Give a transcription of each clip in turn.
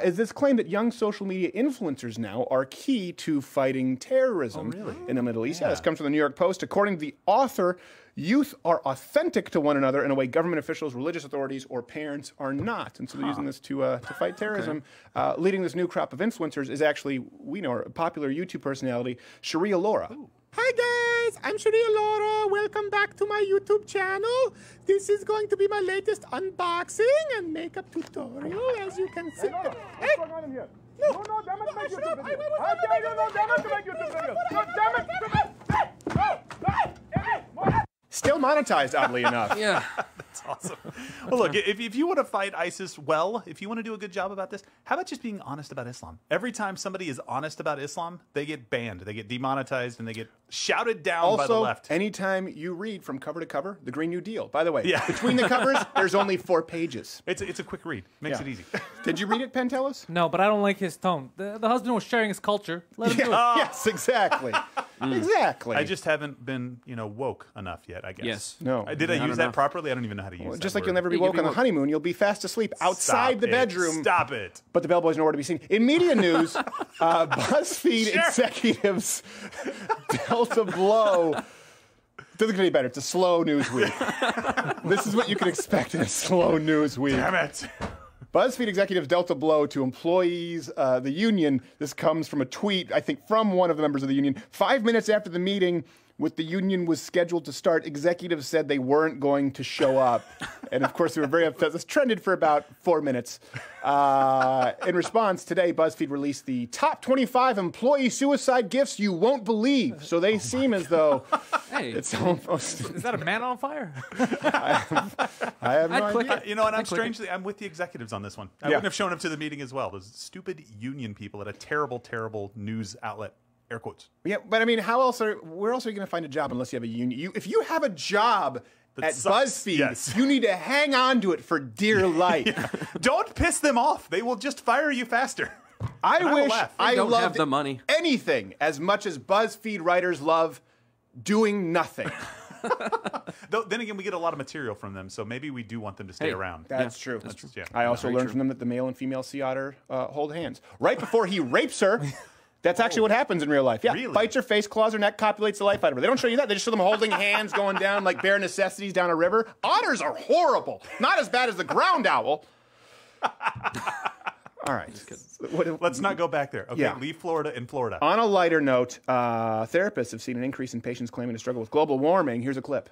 is this claim that young social media influencers now are key to fighting terrorism in the Middle East. Yeah, this comes from the New York Post. According to the author, youth are authentic to one another in a way government officials, religious authorities, or parents are not. And so they're using this to fight terrorism. Leading this new crop of influencers is actually, we know, a popular YouTube personality, Sharia Laura. Ooh. Hi guys, I'm Sharia Laura. Welcome back to my YouTube channel. This is going to be my latest unboxing and makeup tutorial, as you can see. Hey! No, damn it, to make YouTube video. I tell you, no, damn it, to make YouTube video. No, damn it. Still monetized, oddly enough. Yeah. That's awesome. Well, look, if you want to fight ISIS well, if you want to do a good job about this, how about just being honest about Islam? Every time somebody is honest about Islam, they get banned, they get demonetized, and they get shouted down by the left. Also, anytime you read from cover to cover, the Green New Deal. By the way, between the covers, there's only 4 pages. It's a quick read. Makes it easy. Did you read it, Pentelis? No, but I don't like his tone. The husband was sharing his culture. Let him do it. Yes, exactly. Exactly. I just haven't been, woke enough yet, I guess. Yes. No. Did I use that properly? I don't even know how to use that Just like word. you'll never be woke on the honeymoon, you'll be fast asleep outside the bedroom. Stop it. But the bellboy's nowhere to be seen. In media news, BuzzFeed executives dealt a blow. Doesn't get any better. It's a slow news week. This is what you can expect in a slow news week. Damn it. BuzzFeed executives dealt a blow to employees, the union. This comes from a tweet, I think, from one of the members of the union. 5 minutes after the meeting with the union was scheduled to start, executives said they weren't going to show up. And of course, they were very upset. This trended for about 4 minutes. In response, today, BuzzFeed released the top 25 employee suicide gifts you won't believe. So they seem as though it's almost... Is that a man on fire? I have no idea. And I'm with the executives on this one. I wouldn't have shown up to the meeting as well. Those stupid union people at a terrible, terrible news outlet. Air quotes. Yeah, but I mean, where else are you going to find a job unless you have a union? If you have a job at BuzzFeed, you need to hang on to it for dear life. Don't piss them off. They will just fire you faster. I wish I don't loved have the money. anything as much as BuzzFeed writers love doing nothing. Then again, we get a lot of material from them, so maybe we do want them to stay around. That's true. That's true. Yeah. I also learned from them that the male and female sea otter hold hands. Right before he rapes her... That's actually what happens in real life. Yeah, really? Bites her face, claws her neck, copulates the life out of her. They don't show you that. They just show them holding hands going down like bare necessities down a river. Otters are horrible. Not as bad as the ground owl. All right. Let's not go back there. Okay, leave Florida in Florida. On a lighter note, therapists have seen an increase in patients claiming to struggle with global warming. Here's a clip.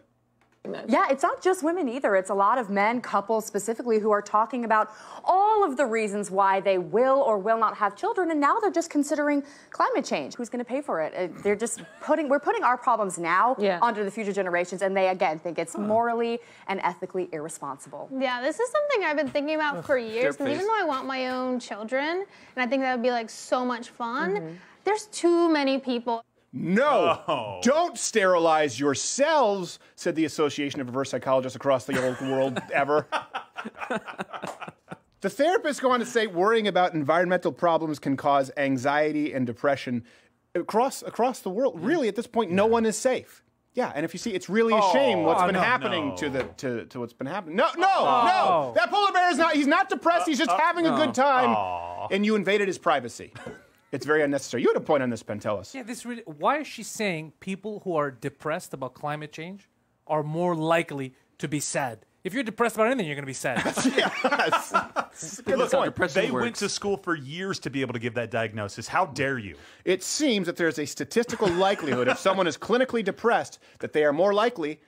Yeah, it's not just women either. It's a lot of men, couples specifically, who are talking about all of the reasons why they will or will not have children, and now they're just considering climate change. Who's going to pay for it? We're putting our problems now onto the future generations, and they, again, think it's morally and ethically irresponsible. Yeah, this is something I've been thinking about for years, and even though I want my own children, and I think that would be like so much fun, there's too many people. No, don't sterilize yourselves, said the Association of Reverse Psychologists across the old world ever. The therapists go on to say worrying about environmental problems can cause anxiety and depression across the world. Really, at this point, no one is safe. Yeah, and if you see, it's really a shame what's been happening to what's been happening. No, that polar bear is not. He's not depressed. He's just having a good time, and you invaded his privacy. It's very unnecessary. You had a point on this, Pentelis. Yeah, why is she saying people who are depressed about climate change are more likely to be sad? If you're depressed about anything, you're going to be sad. Look, they went to school for years to be able to give that diagnosis. How dare you? It seems that there's a statistical likelihood if someone is clinically depressed that they are more likely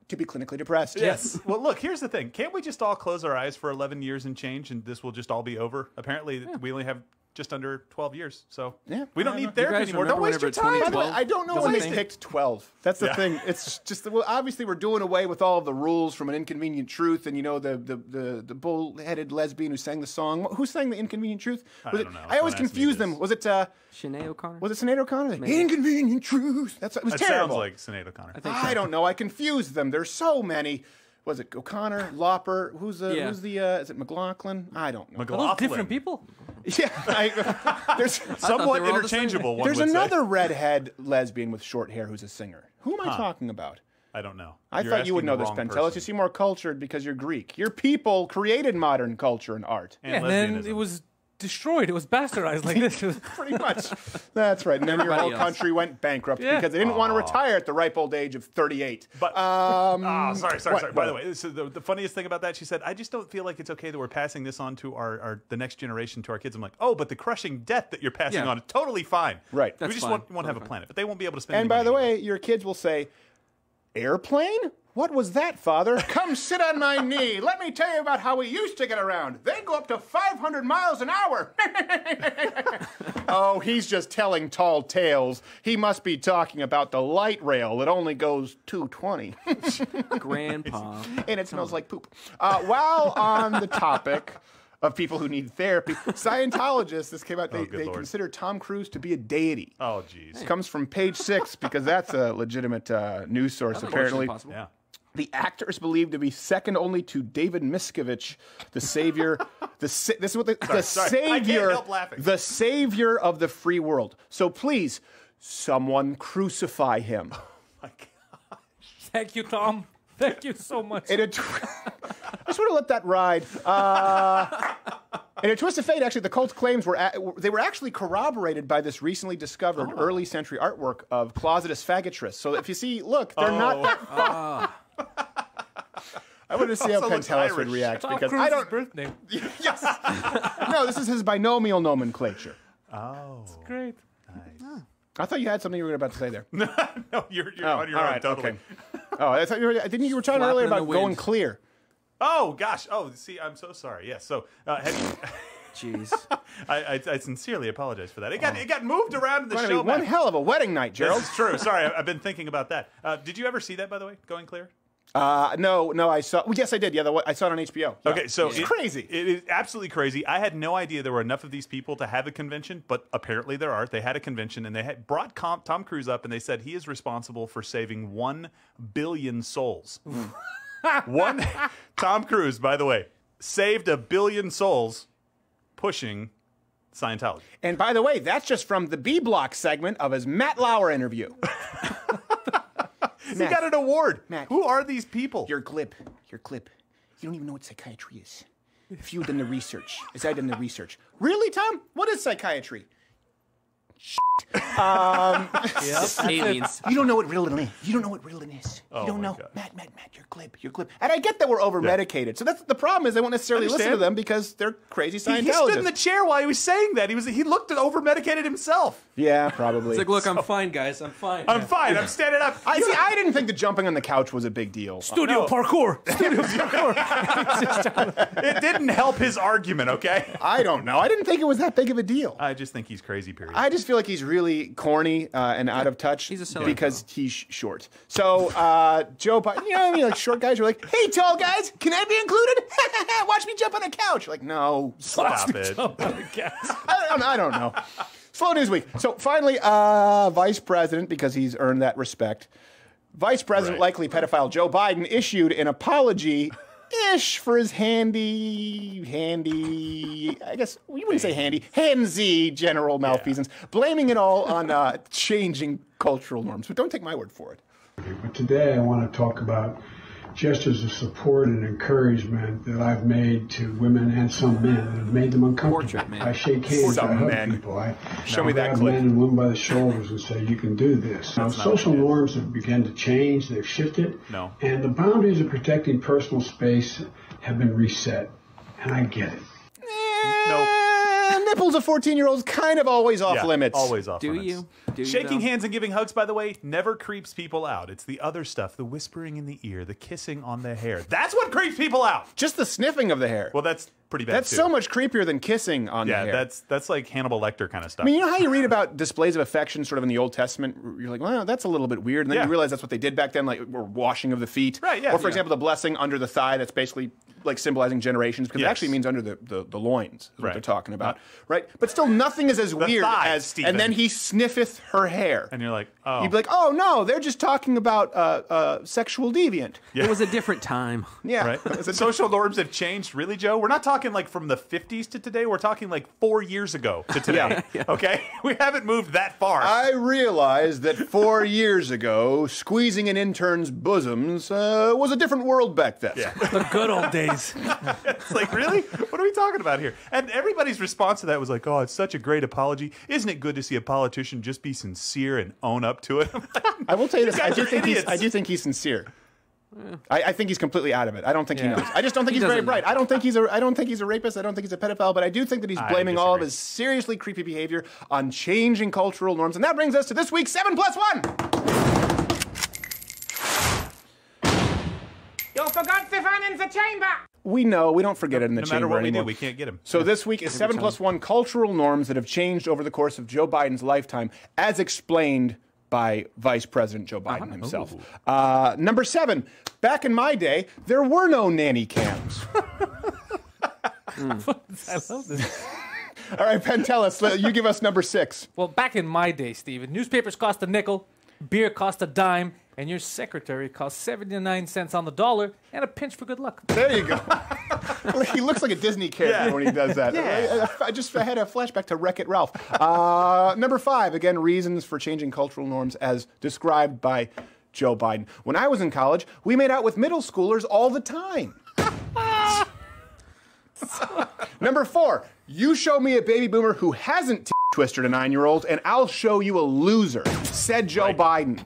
to be clinically depressed. Yes. Well, look, here's the thing. Can't we just all close our eyes for 11 years and change, and this will just all be over? Apparently, we only have just under 12 years, so we don't need therapy anymore. Don't waste your time. By the way, I don't know why they picked 12. That's the thing. It's just, well, obviously we're doing away with all of the rules from An Inconvenient Truth, and the bull-headed lesbian who sang the song. Who sang The Inconvenient Truth? I don't know. I always confuse them. Was it Sinead O'Connor? Was it Sinead O'Connor? The Inconvenient Truth. It was terrible. Sounds like Sinead O'Connor. I don't know. I confused them. There's so many. Was it O'Connor, Lauper? Who's the? Is it McLaughlin? I don't know. McLaughlin. Are those different people? Yeah, there's somewhat interchangeable. There's another redhead lesbian with short hair who's a singer. Who am I talking about? I don't know. I thought you would know this, Pentelis. You seem more cultured because you're Greek. Your people created modern culture and art. And then it was destroyed. It was bastardized like this. Pretty much. That's right. And then your whole country went bankrupt because they didn't want to retire at the ripe old age of 38. But sorry. By the way, so the funniest thing about that, she said, I just don't feel like it's okay that we're passing this on to the next generation, to our kids. I'm like, oh, but the crushing debt that you're passing on is totally fine. Right. We just want to have a planet, but they won't be able to spend. And any by money the anymore. way, your kids will say, airplane? What was that, Father? Come sit on my knee. Let me tell you about how we used to get around. They go up to 500 miles an hour. Oh, he's just telling tall tales. He must be talking about the light rail that only goes 220. Grandpa. And it smells like poop. While on the topic of people who need therapy, Scientologists, this came out, they consider Tom Cruise to be a deity. Oh, geez. Comes from Page 6 because that's a legitimate news source, apparently. Yeah. The actor is believed to be second only to David Miscavige, the savior. This is what the savior. I can't help laughing. The savior of the free world. So please, someone crucify him. Oh my God. Thank you, Tom. Thank you so much. I just want to let that ride. In a twist of fate, actually, the cult's claims were actually corroborated by this recently discovered early century artwork of Closetus Fagotrus. So if you see, look, they're not that. I wanted to see how Also looks Pentelis would Irish. react Tom because Cruise's I don't. birth name. Yes. No, this is his binomial nomenclature. Oh. Great. I thought you had something you were about to say there. No, you're on your own, totally. Okay. Oh, I thought you were talking earlier Flapping in the about going wind. clear. Oh, gosh. Oh, see, I'm so sorry. Yes. So, Jeez. I sincerely apologize for that. It got moved around in the It's show. gonna be one hell of a wedding night, Gerald. That's true. Sorry, I've been thinking about that. Did you ever see that, by the way, Going Clear? No, I saw. Well, yes, I did. Yeah, I saw it on HBO. Yeah. Okay, so it's crazy. It is absolutely crazy. I had no idea there were enough of these people to have a convention, but apparently there are. They had a convention, and they had brought Tom Cruise up, and they said he is responsible for saving 1 billion souls. Tom Cruise, by the way, saved 1 billion souls pushing Scientology. And by the way, that's just from the B Block segment of his Matt Lauer interview. He got an award. Matt. Who are these people? You're glib. You're glib. You don't even know what psychiatry is. If you've done the research, as I've done the research. Really, Tom? What is psychiatry? Aliens. You don't know what Ritalin is. You don't know what Ritalin is. Oh, You don't my know. God. Matt, you're glib. You're glib. And I get that we're over-medicated. So that's the problem is they won't necessarily listen to Understand. them because they're crazy He stood in Scientologists. the chair while he was saying that. He looked over-medicated himself. Yeah, probably. It's like, look, I'm fine, guys. I'm fine. I'm fine. I'm standing up. I didn't think the jumping on the couch was a big deal. Studio parkour. Studio parkour. It didn't help his argument, okay? I don't know. I didn't think it was that big of a deal. I just think he's crazy, period. I just feel like he's really corny and out of touch He's a silly because he's short. So Joe Biden, you know what I mean? Like short guys are like, hey, tall guys, can I be included? Watch me jump on a couch. You're like, no. Stop it. I don't know. Slow news week. So finally, Vice President, because he's earned that respect, Vice President, Right. likely pedophile Joe Biden issued an apology for his handy, I guess we wouldn't say handsy general malfeasance, blaming it all on changing cultural norms. But don't take my word for it. But today I want to talk about gestures of support and encouragement that I've made to women and some men that have made them uncomfortable. Portrait man. I shake hands, Some I hug men. people. I Show me that grab clip. men and women by the shoulders and say, you can do this. Now, not social what it is. norms have begun to change. They've shifted. No. And the boundaries of protecting personal space have been reset. And I get it. Nope. Nipples of 14-year-olds kind of always off limits. Always off Do limits. you? Do you, Shaking though? hands and giving hugs, by the way, never creeps people out. It's the other stuff, the whispering in the ear, the kissing on the hair. That's what creeps people out. Just the sniffing of the hair. Well, that's pretty bad, That's too. so much creepier than kissing on the hair. Yeah, that's like Hannibal Lecter kind of stuff. I mean, you know how you read about displays of affection sort of in the Old Testament? You're like, well, that's a little bit weird. And then Yeah. you realize that's what they did back then, like or washing of the feet. Right, yeah, Or, for yeah. example, the blessing under the thigh, that's basically like symbolizing generations because it Yes. actually means under the loins is what Right. they're talking about. Right? But still, nothing is as weird thigh, as, Stephen. and then he sniffeth her hair. and you're like, oh. You'd be like, oh, no, they're just talking about sexual deviant. It was a different time. Yeah. Right? Social norms have changed. Really, Joe? We're not talking talking like from the 50s to today. We're talking like 4 years ago to today. Okay, we haven't moved that far. I realized that 4 years ago, squeezing an intern's bosoms was a different world back then. Yeah. The good old days. It's like, really? What are we talking about here? And everybody's response to that was like, oh, it's such a great apology. Isn't it good to see a politician just be sincere and own up to it? I will tell you this. These guys are idiots. I do think he's sincere. I think he's completely out of it. I don't think he knows. I just don't think he's very bright. I don't think he's a rapist. I don't think he's a pedophile. But I do think that he's blaming all of his seriously creepy behavior on changing cultural norms. And that brings us to this week's 7+1. You forgot Stefan in the chamber. We know. We don't forget it in the chamber No matter what anymore. we do, we can't get him. So this week is 7+1 cultural norms that have changed over the course of Joe Biden's lifetime, as explained by Vice President Joe Biden himself. Number 7, back in my day, there were no nanny cams. I love this. All right, Penn, tell us. You give us number 6. Well, back in my day, Steven, newspapers cost a nickel, beer cost a dime, and your secretary cost 79 cents on the dollar and a pinch for good luck. There you go. He looks like a Disney character when he does that. I had a flashback to Wreck-It Ralph. Number 5, again, reasons for changing cultural norms as described by Joe Biden. When I was in college, we made out with middle schoolers all the time. Number 4, you show me a baby boomer who hasn't twisted a 9-year-old, and I'll show you a loser, said Joe Biden.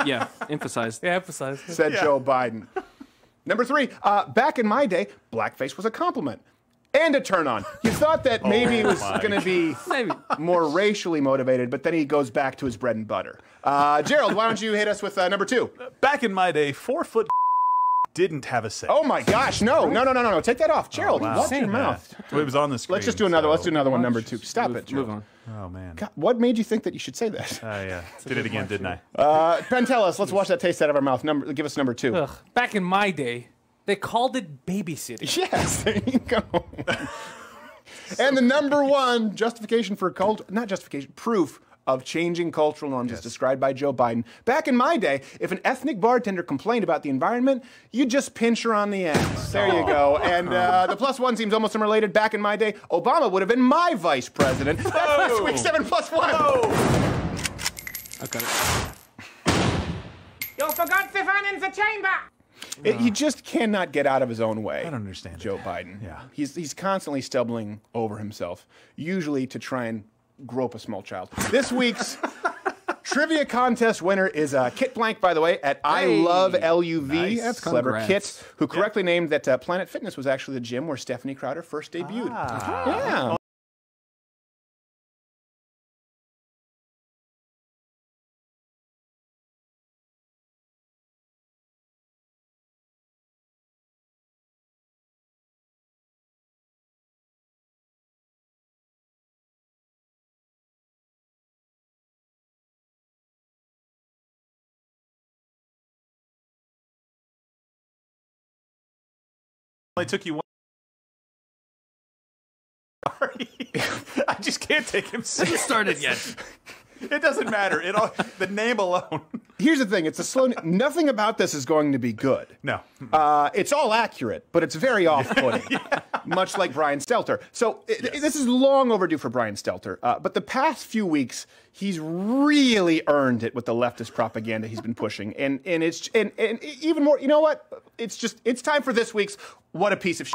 Yeah, emphasized. Yeah, emphasize. Said Joe Biden. Number 3, back in my day, blackface was a compliment and a turn on. You thought that maybe it was going to be more racially motivated, but then he goes back to his bread and butter. Gerald, why don't you hit us with number 2? Back in my day, 4-foot didn't have a say. Oh my gosh, no. Take that off. Gerald, watch your mouth. It was on the screen. Let's just do another. Let's do another one, number 2. Stop it, Gerald. Move on. Oh, man. God, what made you think that you should say that? Yeah. Did it again, didn't I? Penn, tell us. Let's wash that taste out of our mouth. Give us number 2. Ugh. Back in my day, they called it babysitting. Yes, there you go. And the number 1 justification for proof of changing cultural norms as described by Joe Biden. Back in my day, if an ethnic bartender complained about the environment, you just pinch her on the ass. There you go. And the +1 seems almost unrelated. Back in my day, Obama would have been my vice president. That's this week 7+1. I've got it. You forgot Stefan in the chamber. He just cannot get out of his own way. I don't understand Joe it. Biden. Yeah. He's constantly stumbling over himself, usually to try and grope a small child. This week's trivia contest winner is Kit Blank, by the way, at I Love LUV. Nice. That's clever. Congrats. Kit, who correctly named that Planet Fitness was actually the gym where Stephanie Crowder first debuted. Yeah. Only took you one. Sorry. I just can't take him seriously. Started yet. It doesn't matter. The name alone. Here's the thing. It's a slow... Nothing about this is going to be good. No. It's all accurate, but it's very off-putting, much like Brian Stelter. So this is long overdue for Brian Stelter. But the past few weeks, he's really earned it with the leftist propaganda he's been pushing, and even more. You know what? It's time for this week's What a Piece of Shit.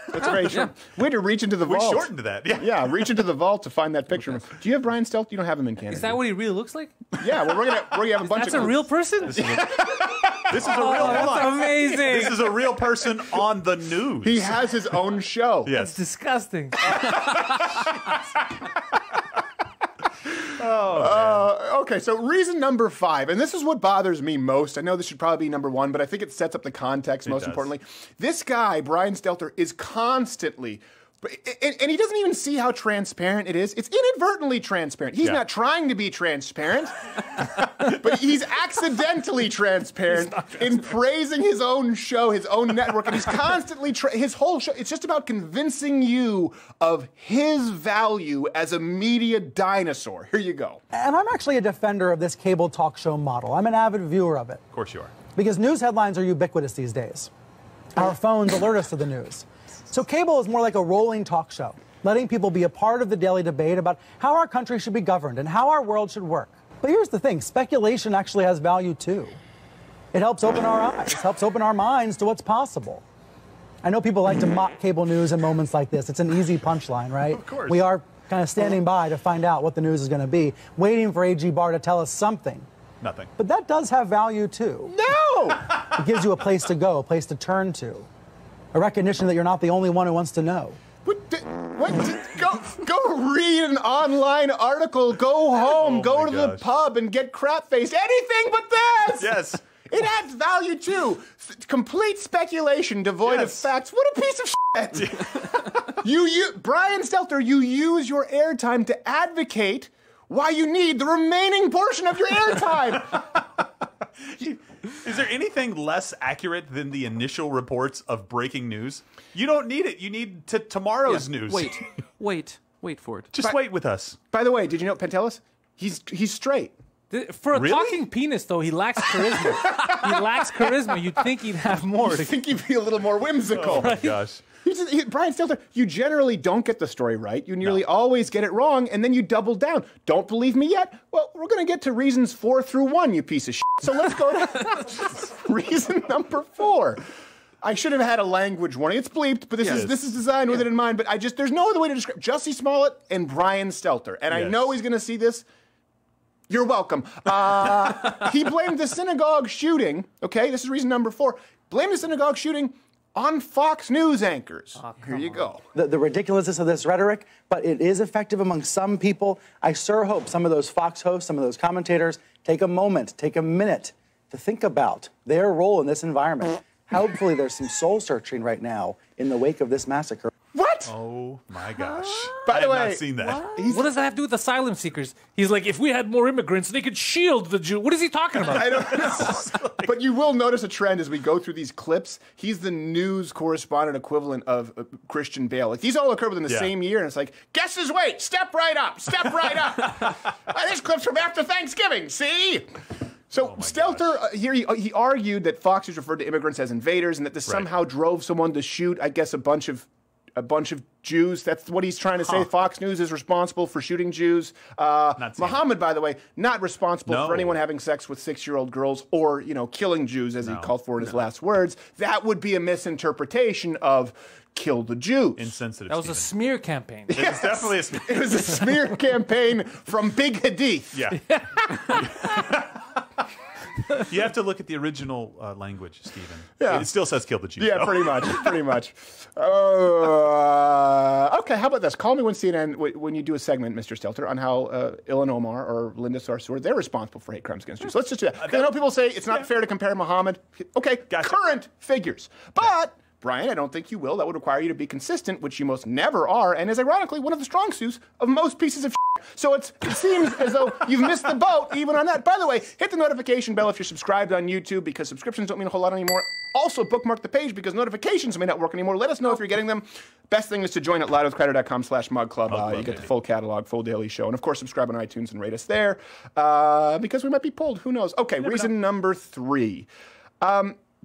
That's very short. We had to reach into the We vault. shortened that. Yeah. Yeah, reach into the vault to find that picture. Do you have Brian Stelter? You don't have him in Canada. Is that what he really looks like? Yeah, well, we're gonna have a bunch That's of... a real person? This is a real. That's amazing. This is a real person on the news. He has his own show. It's Yes. disgusting. Okay, so reason number 5, and this is what bothers me most. I know this should probably be number 1, but I think it sets up the context most importantly. This guy, Brian Stelter, is constantly... And he doesn't even see how transparent it is. It's inadvertently transparent. He's not trying to be transparent, but he's accidentally transparent in praising his own show, his own network, and he's constantly, his whole show, it's just about convincing you of his value as a media dinosaur. Here you go. And I'm actually a defender of this cable talk show model. I'm an avid viewer of it. Of course you are. because news headlines are ubiquitous these days. Our phones alert us to the news. So cable is more like a rolling talk show, letting people be a part of the daily debate about how our country should be governed and how our world should work. But here's the thing, speculation actually has value too. It helps open our eyes, helps open our minds to what's possible. I know people like to mock cable news in moments like this. It's an easy punchline, right? Of course. We are kind of standing by to find out what the news is going to be, waiting for A.G. Barr to tell us something. Nothing. But that does have value too. No! It gives you a place to go, a place to turn to, a recognition that you're not the only one who wants to know. Go read an online article, go home, go to the pub and get crap-faced. Anything but this! Yes. It adds value too. Complete speculation devoid of facts. What a piece of shit. you Brian Stelter, you use your airtime to advocate why you need the remaining portion of your airtime. Is there anything less accurate than the initial reports of breaking news? You don't need it. You need tomorrow's news. Wait for it. Just wait with us. By the way, did you know Pentelis? He's straight. For a talking penis, though, he lacks charisma. He lacks charisma. You'd think he'd have more. You'd think he'd be a little more whimsical. Oh, my gosh. Brian Stelter, you generally don't get the story right. You nearly always get it wrong, and then you double down. Don't believe me yet? Well, we're going to get to reasons 4 through 1, you piece of shit. So let's go to reason number 4. I should have had a language warning. It's bleeped, but this is designed with it in mind. But there's no other way to describe Jussie Smollett and Brian Stelter. And I know he's going to see this. You're welcome. He blamed the synagogue shooting. Okay, this is reason number 4. Blamed the synagogue shooting on Fox News anchors. Here you go. The ridiculousness of this rhetoric, but it is effective among some people. I sure hope some of those Fox hosts, some of those commentators take a moment, take a minute to think about their role in this environment. Hopefully there's some soul searching right now in the wake of this massacre. What? Oh my gosh. By the way, I have not seen that. What does that have to do with asylum seekers? He's like, if we had more immigrants, they could shield the Jew. What is he talking about? I don't know. But you will notice a trend as we go through these clips. He's the news correspondent equivalent of Christian Bale. Like, these all occur within the same year, and it's like, guess his weight. Step right up. Step right up. This clip's from after Thanksgiving. See? So Stelter, here he argued that Fox News referred to immigrants as invaders, and that this somehow drove someone to shoot, I guess, a bunch of Jews. That's what he's trying to say. Fox News is responsible for shooting Jews. Muhammad, by the way, not responsible for anyone having sex with 6-year-old girls or, killing Jews, as he called for in his last words. That would be a misinterpretation of kill the Jews. Insensitive. That was a smear campaign. It was definitely a smear. It was a smear campaign from Big Hadith. Yeah. You have to look at the original language, Stephen. Yeah. It still says kill the Jews. Yeah, though. pretty much. Pretty much. Okay, how about this? Call me when CNN, when you do a segment, Mr. Stelter, on how Ilhan Omar or Linda Sarsour, they're responsible for hate crimes against Jews. So let's just do that. 'Cause I know people say it's not fair to compare Muhammad. Okay, current figures. But, Brian, I don't think you will. That would require you to be consistent, which you most never are, and is ironically one of the strong suits of most pieces of shit. So it seems as though you've missed the boat even on that. By the way, hit the notification bell if you're subscribed on YouTube, because subscriptions don't mean a whole lot anymore. Also, bookmark the page because notifications may not work anymore. Let us know if you're getting them. Best thing is to join at louderwithcrowder.com/mugclub. You get the full catalog, full daily show. And, of course, subscribe on iTunes and rate us there because we might be pulled. Who knows? Okay, reason number 3.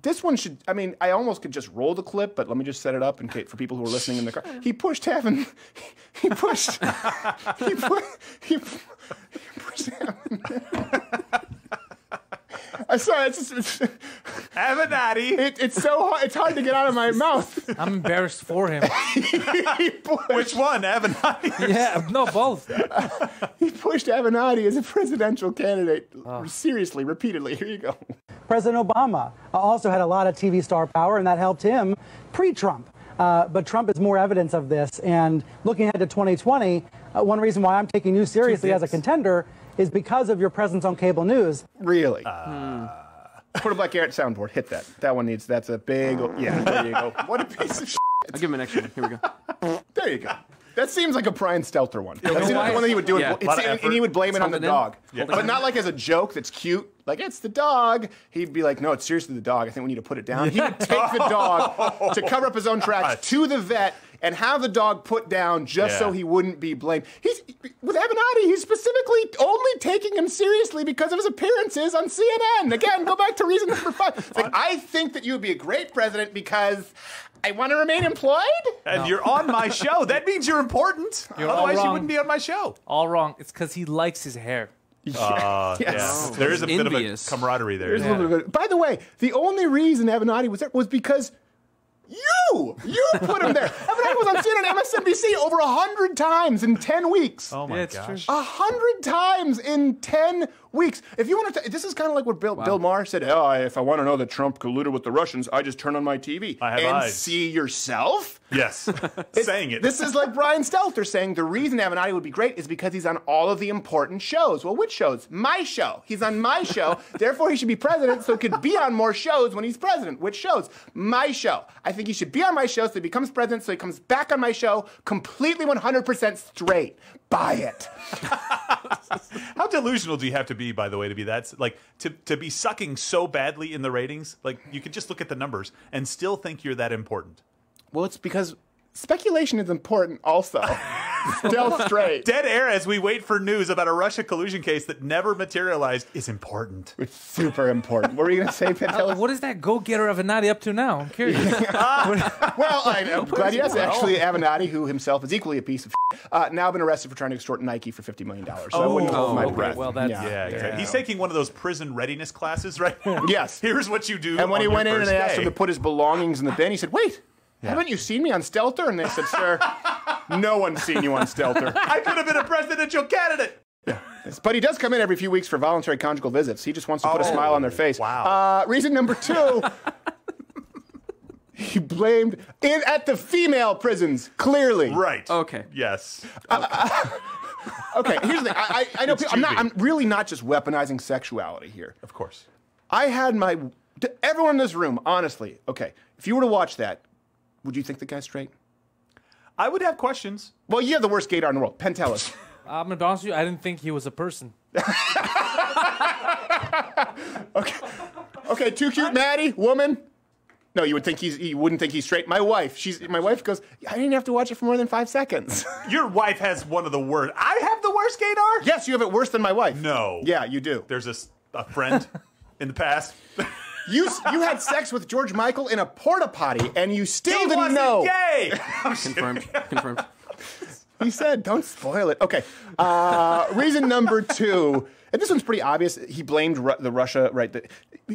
This one should, I almost could just roll the clip, but let me just set it up in case, for people who are listening in the car. He pushed Heaven. He pushed Heaven. I'm sorry, it's Avenatti. It's so hard. It's hard to get out of my mouth. I'm embarrassed for him. Which one, Avenatti? Yeah, no, both. He pushed Avenatti as a presidential candidate. Seriously, repeatedly. Here you go. President Obama also had a lot of TV star power, and that helped him pre-Trump. But Trump is more evidence of this. And looking ahead to 2020, one reason why I'm taking you seriously as a contender is because of your presence on cable news. Really? Put a Black Garrett soundboard. Hit that. That one needs, that's a big, yeah, there you go. What a piece of shit. I'll give him an extra one. Here we go. There you go. That seems like a Brian Stelter one. That seems like one that he would do, and he would blame it on the dog. Yeah. But not like as a joke that's cute. Like, it's the dog. He'd be like, no, it's seriously the dog. I think we need to put it down. He would take the dog to cover up his own tracks to the vet and have the dog put down just so Yeah. he wouldn't be blamed. With Avenatti, he's specifically only taking him seriously because of his appearances on CNN. Again, go back to reason number 5. It's like, I think that you would be a great president because I want to remain employed. And you're on my show. That means you're important. You're all Otherwise, you wrong. wouldn't be on my show. All wrong. It's because he likes his hair. Yes. Yeah. There is a bit of a Envious. camaraderie there. There's a little bit of it. By the way, the only reason Avenatti was there was because you put him there. Avenatti was on CNN and MSNBC over 100 times in 10 weeks. Oh my Yeah, it's gosh. true. 100 times in 10 weeks. If you want to, this is kind of like what Bill Maher said. Oh, if I want to know that Trump colluded with the Russians, I just turn on my TV I have and eyes. see yourself. Yes. Saying it. This is like Brian Stelter saying the reason Avenatti would be great is because he's on all of the important shows. Well, which shows? My show. He's on my show. Therefore, he should be president so he could be on more shows when he's president. Which shows? My show. I think he should be on my show so he becomes president so he comes back on my show completely 100% straight. Buy it. How delusional do you have to be, by the way, to be that like to be sucking so badly in the ratings? Like you can just look at the numbers and still think you're that important. Well, it's because speculation is important also. Still straight. Dead air as we wait for news about a Russia collusion case that never materialized is important. It's super important. What were you going to say, Pantelis? What is that go-getter Avenatti up to now? I'm curious. Well, I'm glad you asked. Actually, Avenatti, who himself is equally a piece of shit, now been arrested for trying to extort Nike for $50 million. So I wouldn't hold my okay. breath. Well, that's- Yeah, yeah. okay. He's taking one of those prison readiness classes right now. Yes. Here's what you do. And when on he your went in and first they asked day. him to put his belongings in the bin, he said, wait, haven't you seen me on Stelter? And they said, sir, no one's seen you on Stelter. I could have been a presidential candidate. Yes, but he does come in every few weeks for voluntary conjugal visits. He just wants to put a smile on their face. Wow. Reason number 2, he blamed at the female prisons, clearly. Right. Okay. Yes. Okay, here's the thing. I know It's people, I'm Judy. really not just weaponizing sexuality here. Of course. I had everyone in this room, honestly, okay, if you were to watch that, would you think the guy's straight? I would have questions. Well, you have the worst gaydar in the world. Pentelis. I'm going to be honest with you, I didn't think he was a person. Okay, too cute, Maddie, woman. No, you wouldn't think he's straight. My wife goes, I didn't have to watch it for more than 5 seconds. Your wife has one of the worst. I have the worst gaydar? Yes, you have it worse than my wife. No. Yeah, you do. There's a friend in the past. You had sex with George Michael in a porta potty, and you still He didn't wasn't know. gay. Confirmed. Confirmed. He said, don't spoil it. Okay. Reason number 2, and this one's pretty obvious. He blamed the Russia, right?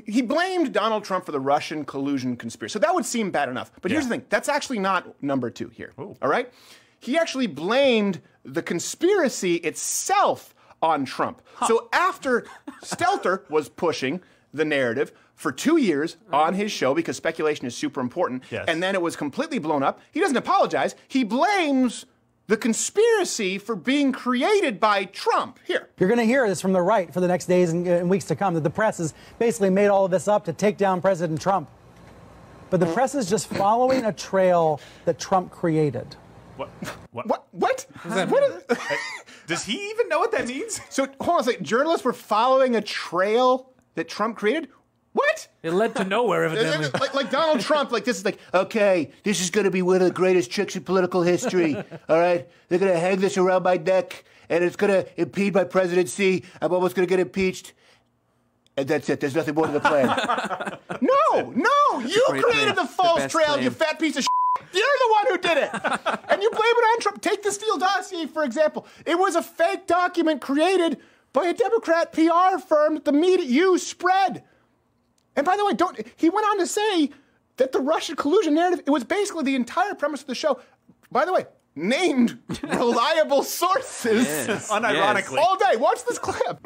He blamed Donald Trump for the Russian collusion conspiracy. So that would seem bad enough. But here's the thing. That's actually not number 2 here. All right? He actually blamed the conspiracy itself on Trump. So after Stelter was pushing the narrative for 2 years on his show because speculation is super important, and then it was completely blown up, he doesn't apologize. He blames the conspiracy for being created by Trump. Here. You're going to hear this from the right for the next days and weeks to come, that the press has basically made all of this up to take down President Trump. But the press is just following a trail that Trump created. What? Does he even know what that means? So, hold on a second. Journalists were following a trail that Trump created? What? It led to nowhere, evidently. like Donald Trump, this is okay, this is going to be one of the greatest tricks in political history. All right? They're going to hang this around my neck, and it's going to impede my presidency. I'm almost going to get impeached. And that's it. There's nothing more to the plan. No, you great created plan. the false The best trail, plan. you fat piece of shit. You're the one who did it. And you blame it on Trump. Take the Steele dossier, for example. It was a fake document created by a Democrat PR firm that the media spread. And by the way, he went on to say that the Russian collusion narrative, it was basically the entire premise of the show. By the way, named reliable sources. Yes. Unironically. All day. Watch this clip.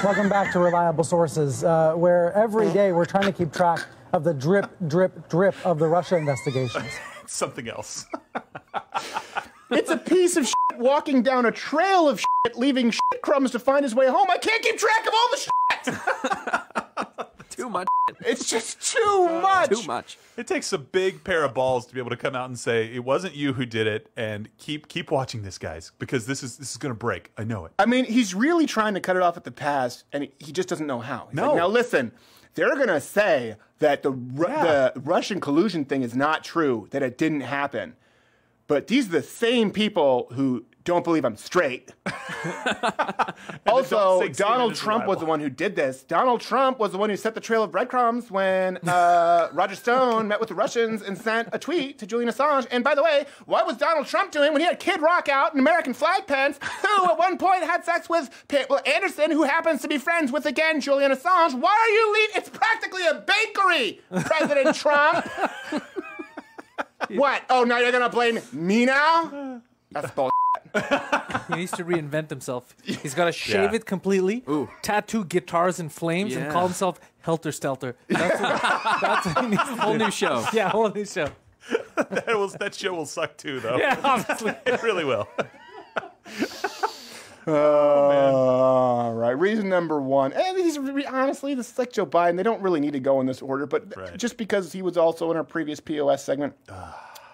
Welcome back to Reliable Sources, where every day we're trying to keep track of the drip, drip, drip of the Russia investigations. Something else. It's a piece of shit walking down a trail of shit, leaving shit crumbs to find his way home. I can't keep track of all the shit. Too much. It's just too much. Too much. It takes a big pair of balls to be able to come out and say it wasn't you who did it, and keep watching this, guys, because this is going to break. I know it. I mean, he's really trying to cut it off at the pass, and he just doesn't know how. He's No. like, now listen, they're going to say that the Russian collusion thing is not true, that it didn't happen. But these are the same people who don't believe I'm straight. Also, Donald Trump was the one who did this. Donald Trump was the one who set the trail of breadcrumbs when Roger Stone met with the Russians and sent a tweet to Julian Assange. And by the way, what was Donald Trump doing when he had Kid Rock out in American flag pants, who at one point had sex with Pamela Anderson, who happens to be friends with, again, Julian Assange? Why are you leaving? It's practically a bakery, President Trump. What? Oh, now you're going to blame me now? That's bullshit. He needs to reinvent himself. He's got to shave it completely, tattoo guitars in flames, and call himself Helter Skelter. That's what he needs. Whole new show. Yeah, whole new show. That show will suck too, though. Yeah, obviously. It really will. All right. Reason number one. And these honestly, this is like Joe Biden. They don't really need to go in this order, but just because he was also in our previous POS segment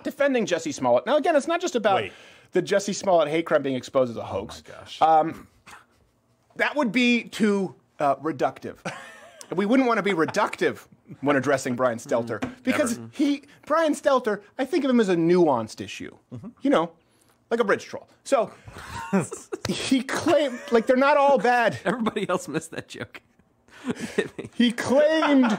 defending Jussie Smollett. Now, again, it's not just about the Jussie Smollett hate crime being exposed as a hoax. Oh, my gosh. That would be too reductive. We wouldn't want to be reductive when addressing Brian Stelter because Brian Stelter, I think of him as a nuanced issue. You know, like a bridge troll. So he claimed, like, they're not all bad. Everybody else missed that joke. He claimed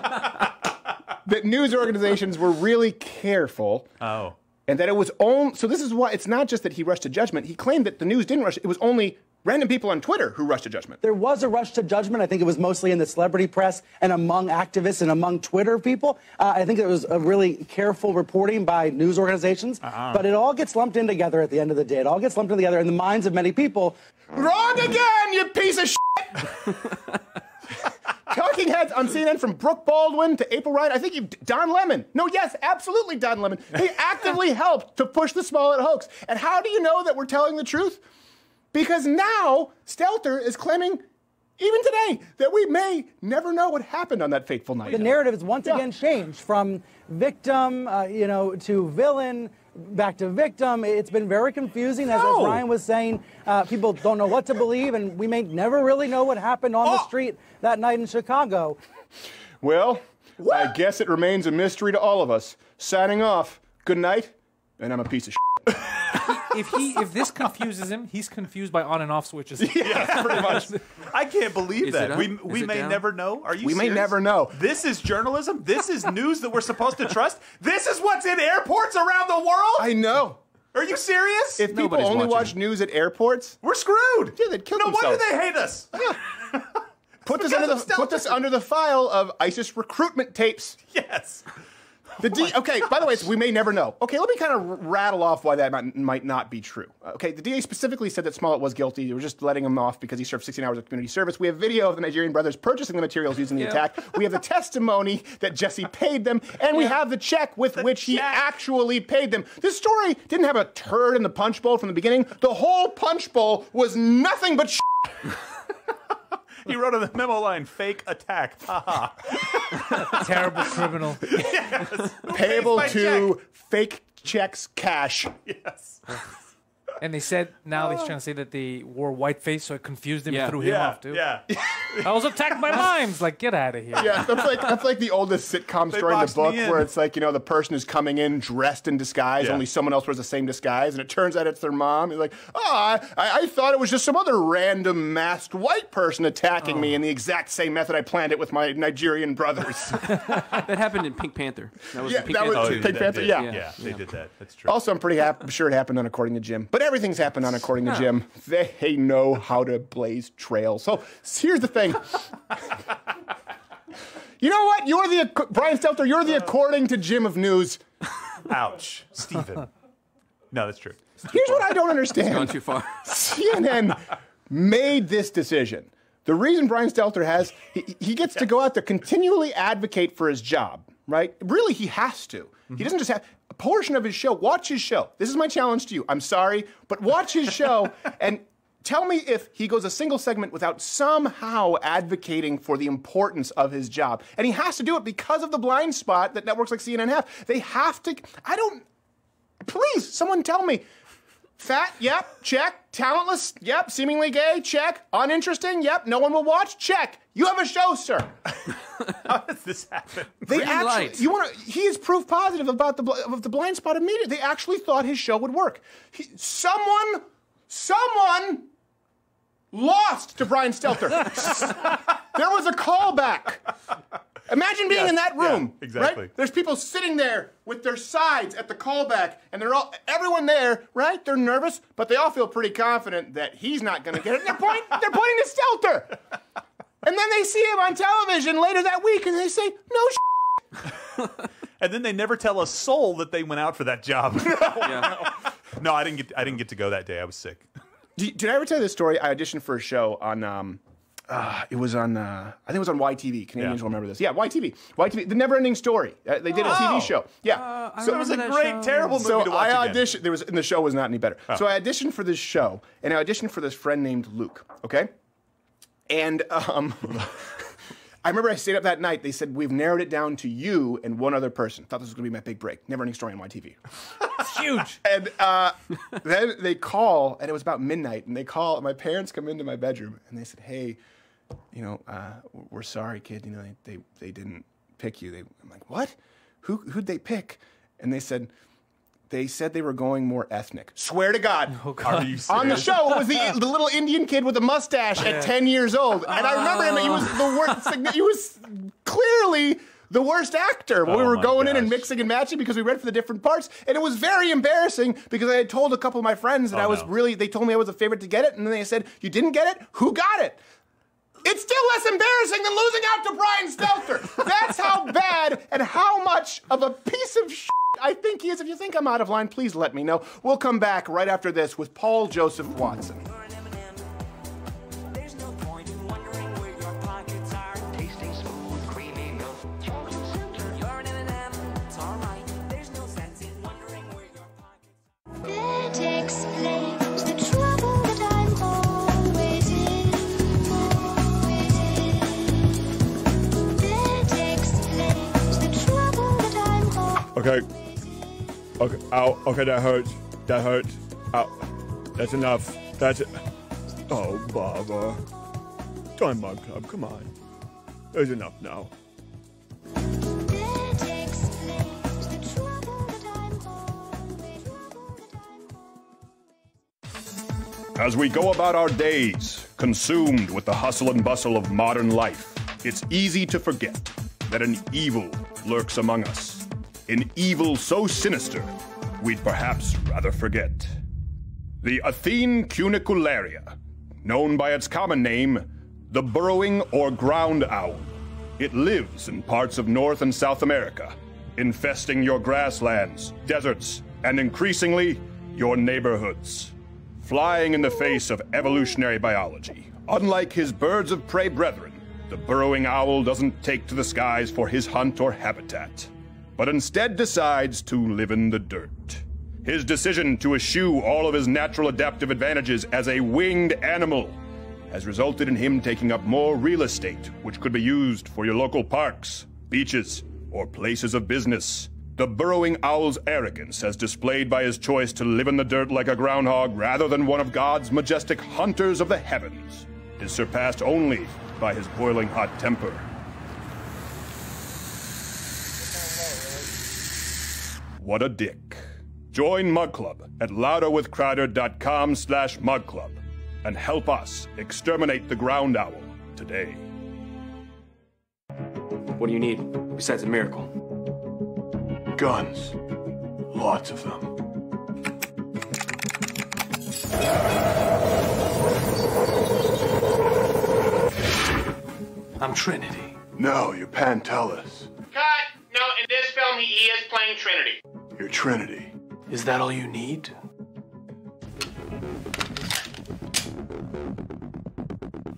that news organizations were really careful. Oh. And that it was only, so this is why, it's not just that he rushed to judgment. He claimed that the news didn't rush. It was only random people on Twitter who rushed to judgment. There was a rush to judgment. I think it was mostly in the celebrity press and among activists and among Twitter people. I think it was a really careful reporting by news organizations. But it all gets lumped in together at the end of the day. It all gets lumped in together in the minds of many people. Wrong again, you piece of shit! Talking heads on CNN from Brooke Baldwin to April Ryan. I think Don Lemon. No, yes, absolutely Don Lemon. He actively helped to push the Smollett hoax. And how do you know that we're telling the truth? Because now Stelter is claiming, even today, that we may never know what happened on that fateful night. The narrative is once again changed from victim, to villain, back to victim. It's been very confusing, as Ryan was saying. People don't know what to believe, and we may never really know what happened on the street that night in Chicago. Well, I guess it remains a mystery to all of us. Signing off. Good night, and I'm a piece of shit. If this confuses him, he's confused by on and off switches. Yeah, pretty much. I can't believe that. We may down? never know. Are you We serious? may never know. This is journalism? This is news that we're supposed to trust? This is what's in airports around the world? I know. Are you serious? If people Nobody's only watching. watch news at airports, We're screwed. yeah, they'd kill No themselves. wonder they hate us. Put this Because of under the file of ISIS recruitment tapes. Yes. Okay, by the way, we may never know. Okay, let me kind of rattle off why that might not be true. Okay, the DA specifically said that Smollett was guilty. They were just letting him off because he served 16 hours of community service. We have video of the Nigerian brothers purchasing the materials used in the attack. We have the testimony that Jussie paid them, and we have the check with which he actually paid them. This story didn't have a turd in the punch bowl from the beginning. The whole punch bowl was nothing but shit. He wrote on the memo line, fake attack. Haha. Terrible criminal. Yes. Payable my to fake checks cash. Yes. And they said, now they're trying to say that they wore whiteface, so it confused him and threw him Yeah. off, too. Yeah. I was attacked by mimes. Like, get out of here. Yeah, that's like the oldest sitcom story in the boxed me book in. where it's like, you know, the person who's coming in dressed in disguise, Yeah. only someone else wears the same disguise, and it turns out it's their mom. He's like, I thought it was just some other random masked white person attacking me in the exact same method I planned it with my Nigerian brothers. That happened in Pink Panther. That was Yeah, in Pink that was- Panther Pink 2. Pink Panther, yeah. Yeah, they did that. That's true. Also, I'm pretty sure it happened on According to Jim. But everything's happened on According to Jim. They know how to blaze trails. So here's the thing. You know what? You're the Brian Stelter. You're the According to Jim of news. Ouch. Stephen. No, that's true. Here's what I don't Gone understand. too far. CNN made this decision. The reason Brian Stelter he gets to go out there continually advocate for his job, right? Really, he has to. He doesn't just have a portion of his show. Watch his show. This is my challenge to you. I'm sorry, but watch his show and tell me if he goes a single segment without somehow advocating for the importance of his job. And he has to do it because of the blind spot that networks like CNN have. They have to. Please, someone tell me. Fat, yep, check. Talentless, yep. Seemingly gay, check. Uninteresting, yep. No one will watch, check. You have a show, sir. How does this happen? They Green actually, light. he is proof positive about the blind spot immediately. They actually thought his show would work. Someone lost to Brian Stelter. There was a callback. Imagine being in that room. Yeah, exactly. Right? There's people sitting there with their sides at the callback, and everyone there, right? They're nervous, but they all feel pretty confident that he's not going to get it. They're pointing to Stelter. And then they see him on television later that week, and they say, no And then they never tell a soul that they went out for that job. No, I didn't get to go that day. I was sick. Did I ever tell you this story? I auditioned for a show on, it was on, I think it was on YTV. Canadians will remember this. Yeah, YTV. YTV, The Never-Ending Story. They did a TV show. Yeah. So it was a great, terrible movie to watch I again. auditioned, and the show was not any better. So I auditioned for this show, and I auditioned for this friend named Luke, okay? And I remember I stayed up that night. They said, we've narrowed it down to you and one other person. Thought this was going to be my big break. Never-Ending Story on YTV. It's huge. And then they call, and it was about midnight, and they call, and my parents come into my bedroom, and they said, hey, you know, we're sorry, kid. You know, they didn't pick you. I'm like, what? Who'd they pick? And they said they were going more ethnic. Swear to God. Oh, God. Are you serious? On the show, it was the little Indian kid with a mustache at 10 years old. And I remember him, he was the worst. He was clearly the worst actor. We were my going in and gosh. mixing and matching because we read for the different parts. And it was very embarrassing because I had told a couple of my friends that they told me I was the favorite to get it. And then they said, you didn't get it? Who got it? It's still less embarrassing than losing out to Brian Stelter. That's how bad and how much of a piece of shit I think he is. If you think I'm out of line, please let me know. We'll come back right after this with Paul Joseph Watson. Okay, ow, okay, that hurts. Ow, that's enough. That's it. Oh, Baba. Join Mug Club, come on. There's enough now. As we go about our days, consumed with the hustle and bustle of modern life, it's easy to forget that an evil lurks among us. An evil so sinister, we'd perhaps rather forget. The Athene cunicularia, known by its common name, the burrowing or ground owl. It lives in parts of North and South America, infesting your grasslands, deserts, and increasingly, your neighborhoods. Flying in the face of evolutionary biology, unlike his birds of prey brethren, the burrowing owl doesn't take to the skies for his hunt or habitat, but instead decides to live in the dirt. His decision to eschew all of his natural adaptive advantages as a winged animal has resulted in him taking up more real estate, which could be used for your local parks, beaches, or places of business. The burrowing owl's arrogance, as displayed by his choice to live in the dirt like a groundhog rather than one of God's majestic hunters of the heavens, is surpassed only by his boiling hot temper. What a dick. Join Mug Club at louderwithcrowder.com/mugclub and help us exterminate the ground owl today. What do you need besides a miracle? Guns. Lots of them. I'm Trinity. No, you're Pantelis. Cut! No, in this film, he is playing Trinity. You're Trinity. Is that all you need?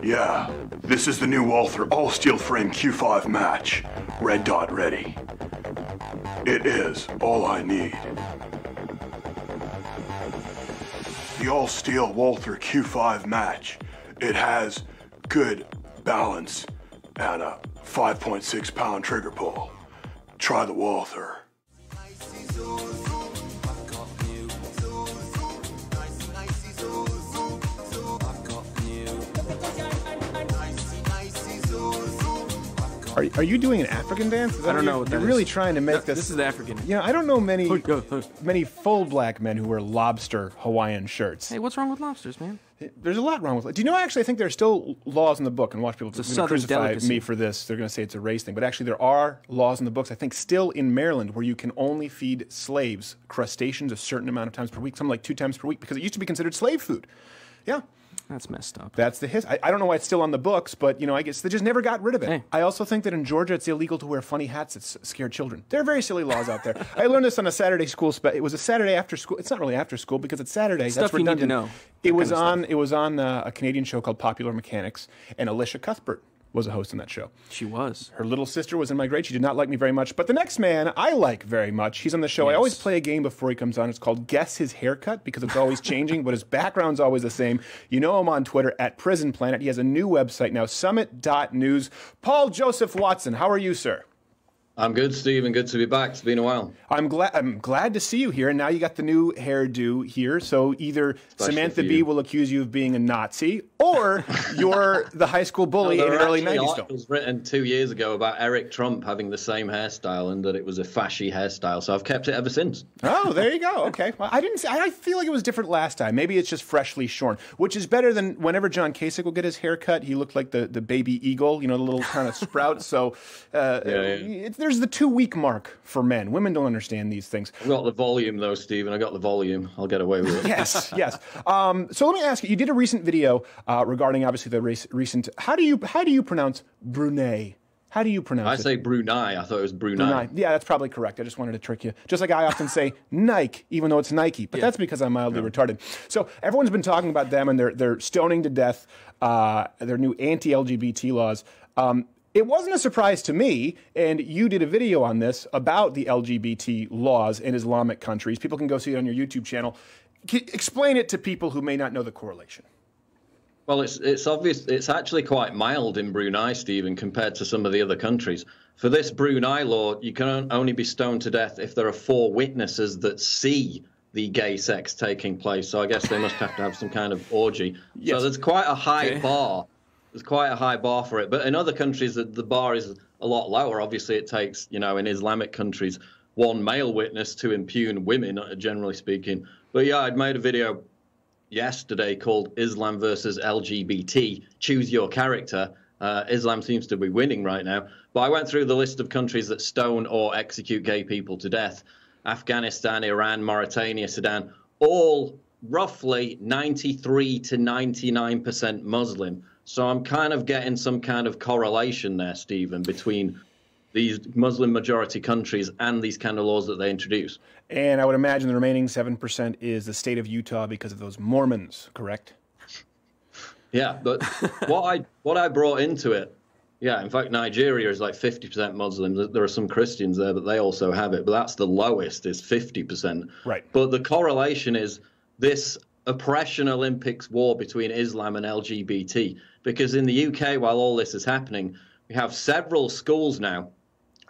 Yeah, this is the new Walther all-steel frame Q5 match. Red dot ready. It is all I need. The all-steel Walther Q5 match. It has good balance and a 5.6 pound trigger pull. Try the Walther. Are you doing an African dance? I don't know what that You're is. really trying to make this. This is the African. Yeah, I don't know many full black men who wear lobster Hawaiian shirts. Hey, what's wrong with lobsters, man? There's a lot wrong with it. Do you know, actually, I think there are still laws in the book, and watch people crucify delicacy. me for this. They're going to say it's a race thing. But actually, there are laws in the books, I think, still in Maryland, where you can only feed slaves crustaceans a certain amount of times per week, something like 2 times per week, because it used to be considered slave food. Yeah. That's messed up. That's the history. I don't know why it's still on the books, but, I guess they just never got rid of it. Hey. I also think that in Georgia, it's illegal to wear funny hats that scare children. There are very silly laws out there. I learned this on a Saturday school. It was a Saturday after school. It's not really after school because it's Saturday. Stuff That's you need redundant. to know. It was on a Canadian show called Popular Mechanics, and Alicia Cuthbert was a host on that show. She was. Her little sister was in my grade. She did not like me very much. But the next man I like very much. He's on the show. Yes. I always play a game before he comes on. It's called Guess His Haircut because it's always changing, but his background's always the same. You know him on Twitter at Prison Planet. He has a new website now, summit.news. Paul Joseph Watson, how are you, sir? I'm good, Stephen. Good to be back. It's been a while. I'm glad to see you here. And now you got the new hairdo here. So either Especially Samantha for Bee you. will accuse you of being a Nazi, or you're the high school bully in an early 90s film. It was written 2 years ago about Eric Trump having the same hairstyle and that it was a fashy hairstyle. So I've kept it ever since. Oh, there you go. Okay. Well, I feel like it was different last time. Maybe it's just freshly shorn, which is better than whenever John Kasich would get his hair cut. He looked like the baby eagle, the little kind of sprout. So there's the 2-week mark for men. Women don't understand these things. I've got the volume, though, Stephen. I got the volume. I'll get away with it. Yes. So let me ask you. You did a recent video regarding obviously the recent. How do you pronounce Brunei? How do you pronounce it? I say Brunei. I thought it was Brunei. Yeah, that's probably correct. I just wanted to trick you. Just like I often say Nike, even though it's Nike. But that's because I'm mildly retarded. So everyone's been talking about them and they're stoning to death their new anti-LGBT laws. It wasn't a surprise to me, and you did a video on this about the LGBT laws in Islamic countries. People can go see it on your YouTube channel. Explain it to people who may not know the correlation. Well, it's obvious. It's actually quite mild in Brunei, Stephen, compared to some of the other countries. For this Brunei law, you can only be stoned to death if there are 4 witnesses that see the gay sex taking place. So I guess they must have to have some kind of orgy. Yes. So there's quite a high bar. There's quite a high bar for it. But in other countries, the bar is a lot lower. Obviously, it takes, in Islamic countries, 1 male witness to impugn women, generally speaking. But yeah, I'd made a video yesterday called Islam versus LGBT, Choose Your Character. Islam seems to be winning right now. But I went through the list of countries that stone or execute gay people to death. Afghanistan, Iran, Mauritania, Sudan, all roughly 93 to 99% Muslim. So I'm kind of getting some kind of correlation there, Stephen, between these Muslim majority countries and these kind of laws that they introduce. And I would imagine the remaining 7% is the state of Utah because of those Mormons, correct? Yeah, but what I brought into it, yeah, in fact, Nigeria is like 50% Muslim. There are some Christians there, but they also have it. But that's the lowest, is 50%. Right. But the correlation is this oppression Olympics war between Islam and LGBT. Because in the UK, while all this is happening, we have several schools now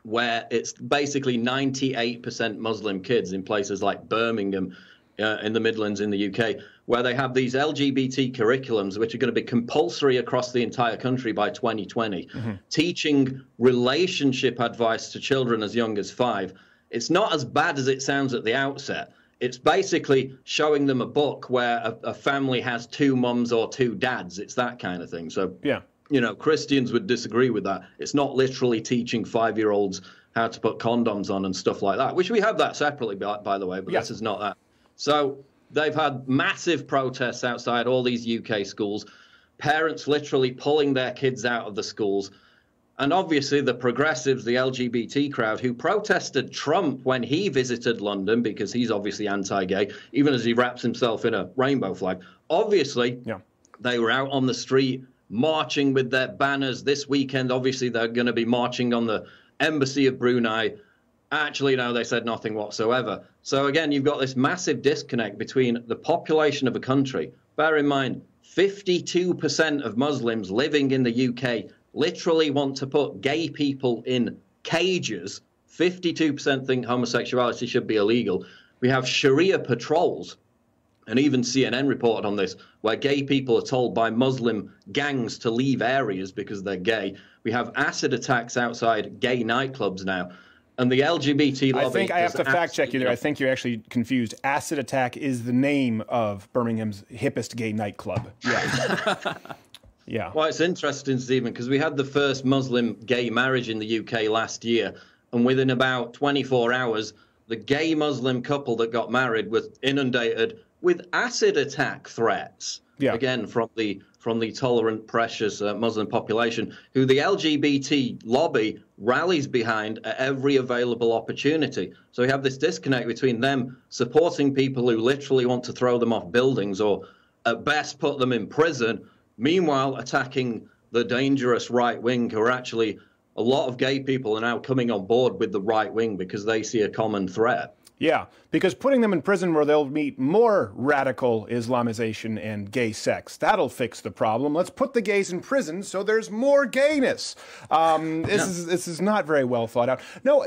where it's basically 98% Muslim kids in places like Birmingham, in the Midlands in the UK, where they have these LGBT curriculums, which are going to be compulsory across the entire country by 2020, teaching relationship advice to children as young as 5. It's not as bad as it sounds at the outset. It's basically showing them a book where a family has 2 mums or 2 dads. It's that kind of thing. So, yeah, Christians would disagree with that. It's not literally teaching 5-year-olds how to put condoms on and stuff like that, which we have that separately, by the way, but this is not that. So they've had massive protests outside all these UK schools, parents literally pulling their kids out of the schools. And obviously the progressives, the LGBT crowd, who protested Trump when he visited London, because he's obviously anti-gay, even as he wraps himself in a rainbow flag. Obviously, they were out on the street marching with their banners. This weekend, obviously, they're going to be marching on the embassy of Brunei. Actually, no, they said nothing whatsoever. So again, you've got this massive disconnect between the population of a country. Bear in mind, 52% of Muslims living in the UK literally want to put gay people in cages. 52% think homosexuality should be illegal. We have Sharia patrols, and even CNN reported on this, where gay people are told by Muslim gangs to leave areas because they're gay. We have acid attacks outside gay nightclubs now. And the LGBT lobby... I think I have to fact check you there. I think you're actually confused. Acid Attack is the name of Birmingham's hippest gay nightclub. Yeah. Yeah. Well, it's interesting, Stephen, because we had the first Muslim gay marriage in the UK last year. And within about 24 hours, the gay Muslim couple that got married was inundated with acid attack threats. Yeah. Again, from the tolerant, precious Muslim population, who the LGBT lobby rallies behind at every available opportunity. So we have this disconnect between them supporting people who literally want to throw them off buildings or at best put them in prison, meanwhile attacking the dangerous right wing, who are actually, a lot of gay people are now coming on board with the right wing because they see a common threat. Yeah, because putting them in prison where they'll meet more radical Islamization and gay sex, that'll fix the problem. Let's put the gays in prison so there's more gayness. This is not very well thought out. No,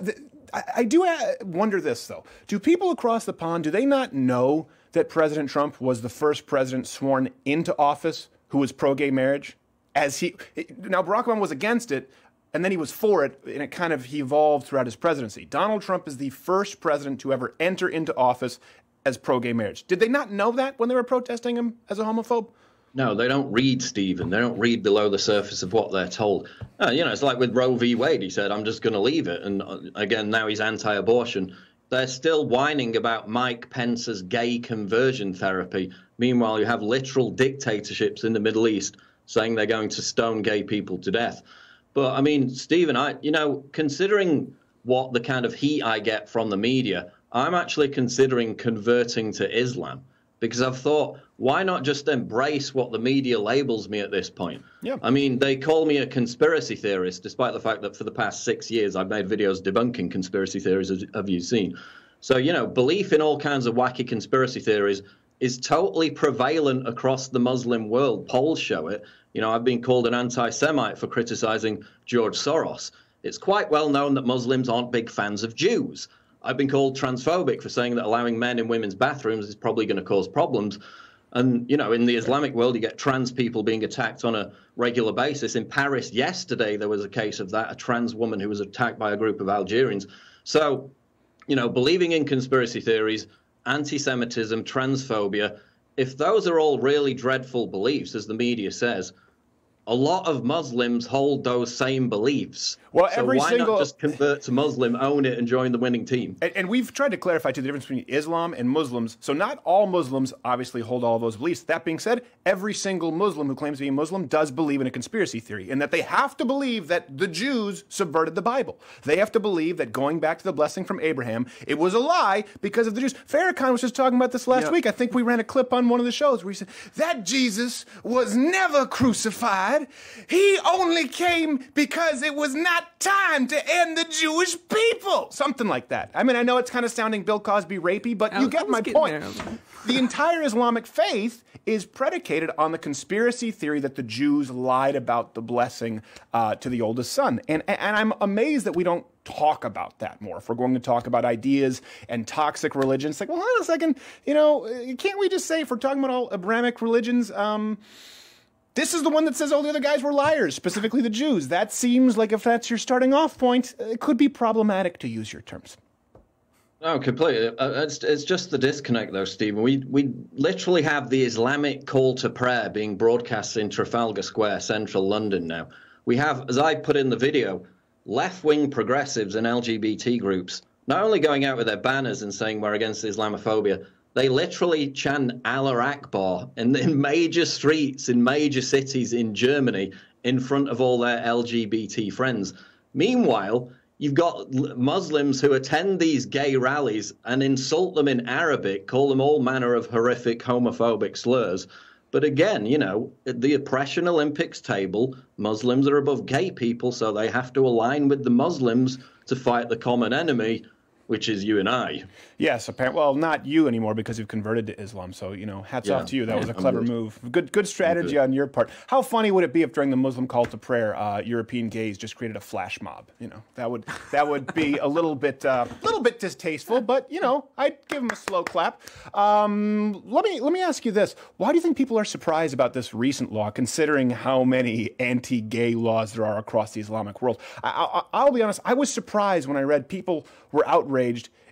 I do wonder this, though. Do people across the pond, do they not know that President Trump was the first president sworn into office who was pro-gay marriage? Now, Barack Obama was against it, and then he was for it, and he evolved throughout his presidency. Donald Trump is the first president to ever enter into office as pro-gay marriage. Did they not know that when they were protesting him as a homophobe? No, they don't read, Stephen. They don't read below the surface of what they're told. It's like with Roe v. Wade. He said, I'm just going to leave it. And again, now he's anti-abortion. They're still whining about Mike Pence's gay conversion therapy. Meanwhile, you have literal dictatorships in the Middle East saying they're going to stone gay people to death. But, I mean, Stephen, considering what the kind of heat I get from the media, I'm actually considering converting to Islam because I've thought, why not just embrace what the media labels me at this point? Yeah. I mean, they call me a conspiracy theorist, despite the fact that for the past 6 years I've made videos debunking conspiracy theories, as have you seen. So, belief in all kinds of wacky conspiracy theories is totally prevalent across the Muslim world. Polls show it. I've been called an anti-Semite for criticizing George Soros. It's quite well known that Muslims aren't big fans of Jews. I've been called transphobic for saying that allowing men in women's bathrooms is probably going to cause problems. And, in the Islamic world, you get trans people being attacked on a regular basis. In Paris yesterday, there was a case of that, a trans woman who was attacked by a group of Algerians. So, believing in conspiracy theories, anti-Semitism, transphobia, if those are all really dreadful beliefs, as the media says, a lot of Muslims hold those same beliefs. Well, so why not just convert to Muslim, own it, and join the winning team? And we've tried to clarify, too, the difference between Islam and Muslims. So not all Muslims obviously hold all those beliefs. That being said, every single Muslim who claims to be a Muslim does believe in a conspiracy theory, and that they have to believe that the Jews subverted the Bible. They have to believe that going back to the blessing from Abraham, it was a lie because of the Jews. Farrakhan was just talking about this last week. I think we ran a clip on one of the shows where he said, that Jesus was never crucified. He only came because it was not time to end the Jewish people. Something like that. I mean, I know it's kind of sounding Bill Cosby rapey, but you get my point. The entire Islamic faith is predicated on the conspiracy theory that the Jews lied about the blessing to the oldest son. And I'm amazed that we don't talk about that more. If we're going to talk about ideas and toxic religions, it's like, well, hold on a second, can't we just say, if we're talking about all Abrahamic religions, this is the one that says all the other guys were liars, specifically the Jews. That seems like, if that's your starting off point, it could be problematic, to use your terms. No, completely. It's just the disconnect, though, Stephen. We literally have the Islamic call to prayer being broadcast in Trafalgar Square, central London now. We have, as I put in the video, left-wing progressives and LGBT groups not only going out with their banners and saying we're against Islamophobia, they literally chant Allah Akbar in major streets, in major cities in Germany, in front of all their LGBT friends. Meanwhile, you've got Muslims who attend these gay rallies and insult them in Arabic, call them all manner of horrific homophobic slurs. But again, at the Oppression Olympics table, Muslims are above gay people, so they have to align with the Muslims to fight the common enemy. which is you and I. Yes, apparently. Well, not you anymore because you've converted to Islam. So, hats off to you. That was a clever move. Good strategy on your part. How funny would it be if during the Muslim call to prayer, European gays just created a flash mob? That would be a little bit distasteful, but I'd give them a slow clap. Let me ask you this: why do you think people are surprised about this recent law, considering how many anti-gay laws there are across the Islamic world? I'll be honest. I was surprised when I read people were outraged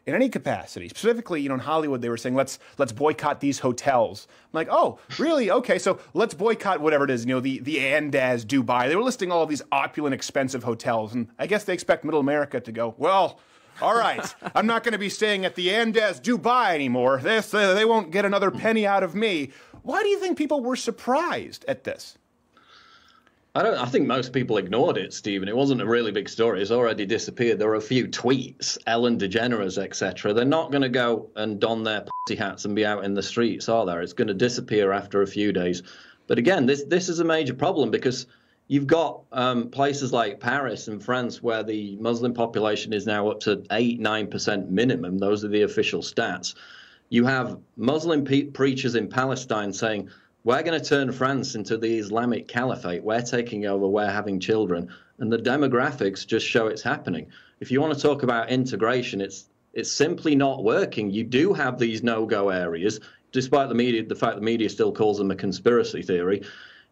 in any capacity. Specifically, in Hollywood, they were saying, let's boycott these hotels. I'm like, oh, really? Okay, so let's boycott whatever it is, the Andaz Dubai. They were listing all of these opulent, expensive hotels, and I guess they expect Middle America to go, well, all right, I'm not going to be staying at the Andaz Dubai anymore. They won't get another penny out of me. Why do you think people were surprised at this? I think most people ignored it, Stephen. It wasn't a really big story. It's already disappeared. There were a few tweets, Ellen DeGeneres, etc. They're not going to go and don their pussy hats and be out in the streets, are there? It's going to disappear after a few days. But again, this is a major problem because you've got places like Paris and France where the Muslim population is now up to 8-9% minimum. Those are the official stats. You have Muslim preachers in Palestine saying, we're going to turn France into the Islamic Caliphate. We're taking over. We're having children. And the demographics just show it's happening. If you want to talk about integration, it's simply not working. You do have these no-go areas, despite the fact the media still calls them a conspiracy theory.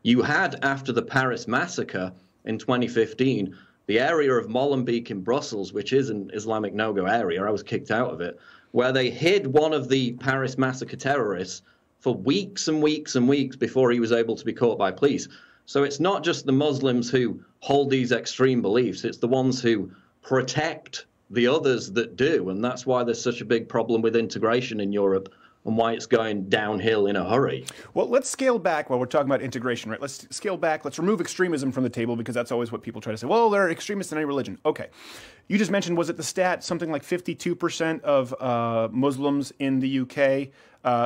You had, after the Paris massacre in 2015, the area of Molenbeek in Brussels, which is an Islamic no-go area, I was kicked out of it, where they hid one of the Paris massacre terrorists for weeks and weeks and weeks before he was able to be caught by police. So it's not just the Muslims who hold these extreme beliefs, it's the ones who protect the others that do. And that's why there's such a big problem with integration in Europe and why it's going downhill in a hurry. Well, let's scale back while we're talking about integration, right? Let's scale back. Let's remove extremism from the table because that's always what people try to say. Well, there are extremists in any religion. Okay. You just mentioned, was it the stat, something like 52% of Muslims in the UK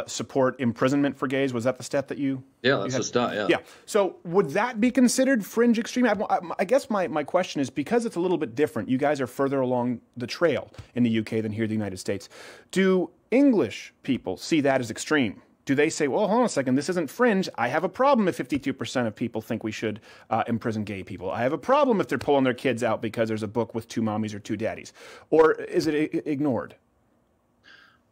support imprisonment for gays? Was that the stat that you? Yeah, that's the stat, yeah. Yeah. So would that be considered fringe extremism? I guess my question is, because it's a little bit different, you guys are further along the trail in the UK than here in the United States. Do English people see that as extreme? Do they say, well, hold on a second, this isn't fringe. I have a problem if 52% of people think we should imprison gay people. I have a problem if they're pulling their kids out because there's a book with 2 mommies or 2 daddies. Or is it ignored?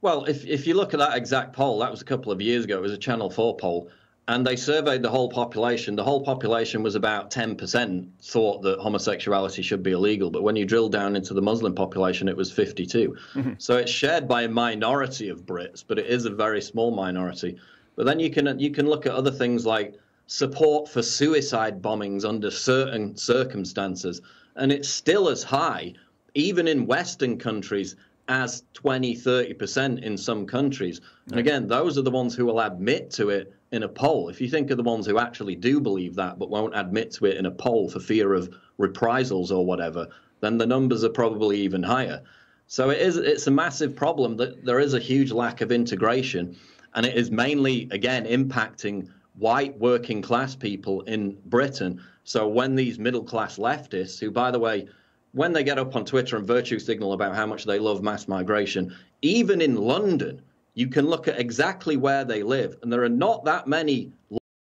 Well, if you look at that exact poll, that was a couple of years ago. It was a Channel 4 poll. And they surveyed the whole population. The whole population was about 10% thought that homosexuality should be illegal. But when you drill down into the Muslim population, it was 52. Mm-hmm. So it's shared by a minority of Brits, but it is a very small minority. But then you can look at other things like support for suicide bombings under certain circumstances. And it's still as high, even in Western countries, as 20-30% in some countries. And again, those are the ones who will admit to it in a poll. If you think of the ones who actually do believe that but won't admit to it in a poll for fear of reprisals or whatever, then the numbers are probably even higher. So it's a massive problem that there is a huge lack of integration, and it is mainly, again, impacting white working class people in Britain. So when these middle class leftists, who, by the way, when they get up on Twitter and virtue signal about how much they love mass migration, even in London, you can look at exactly where they live. And there are not that many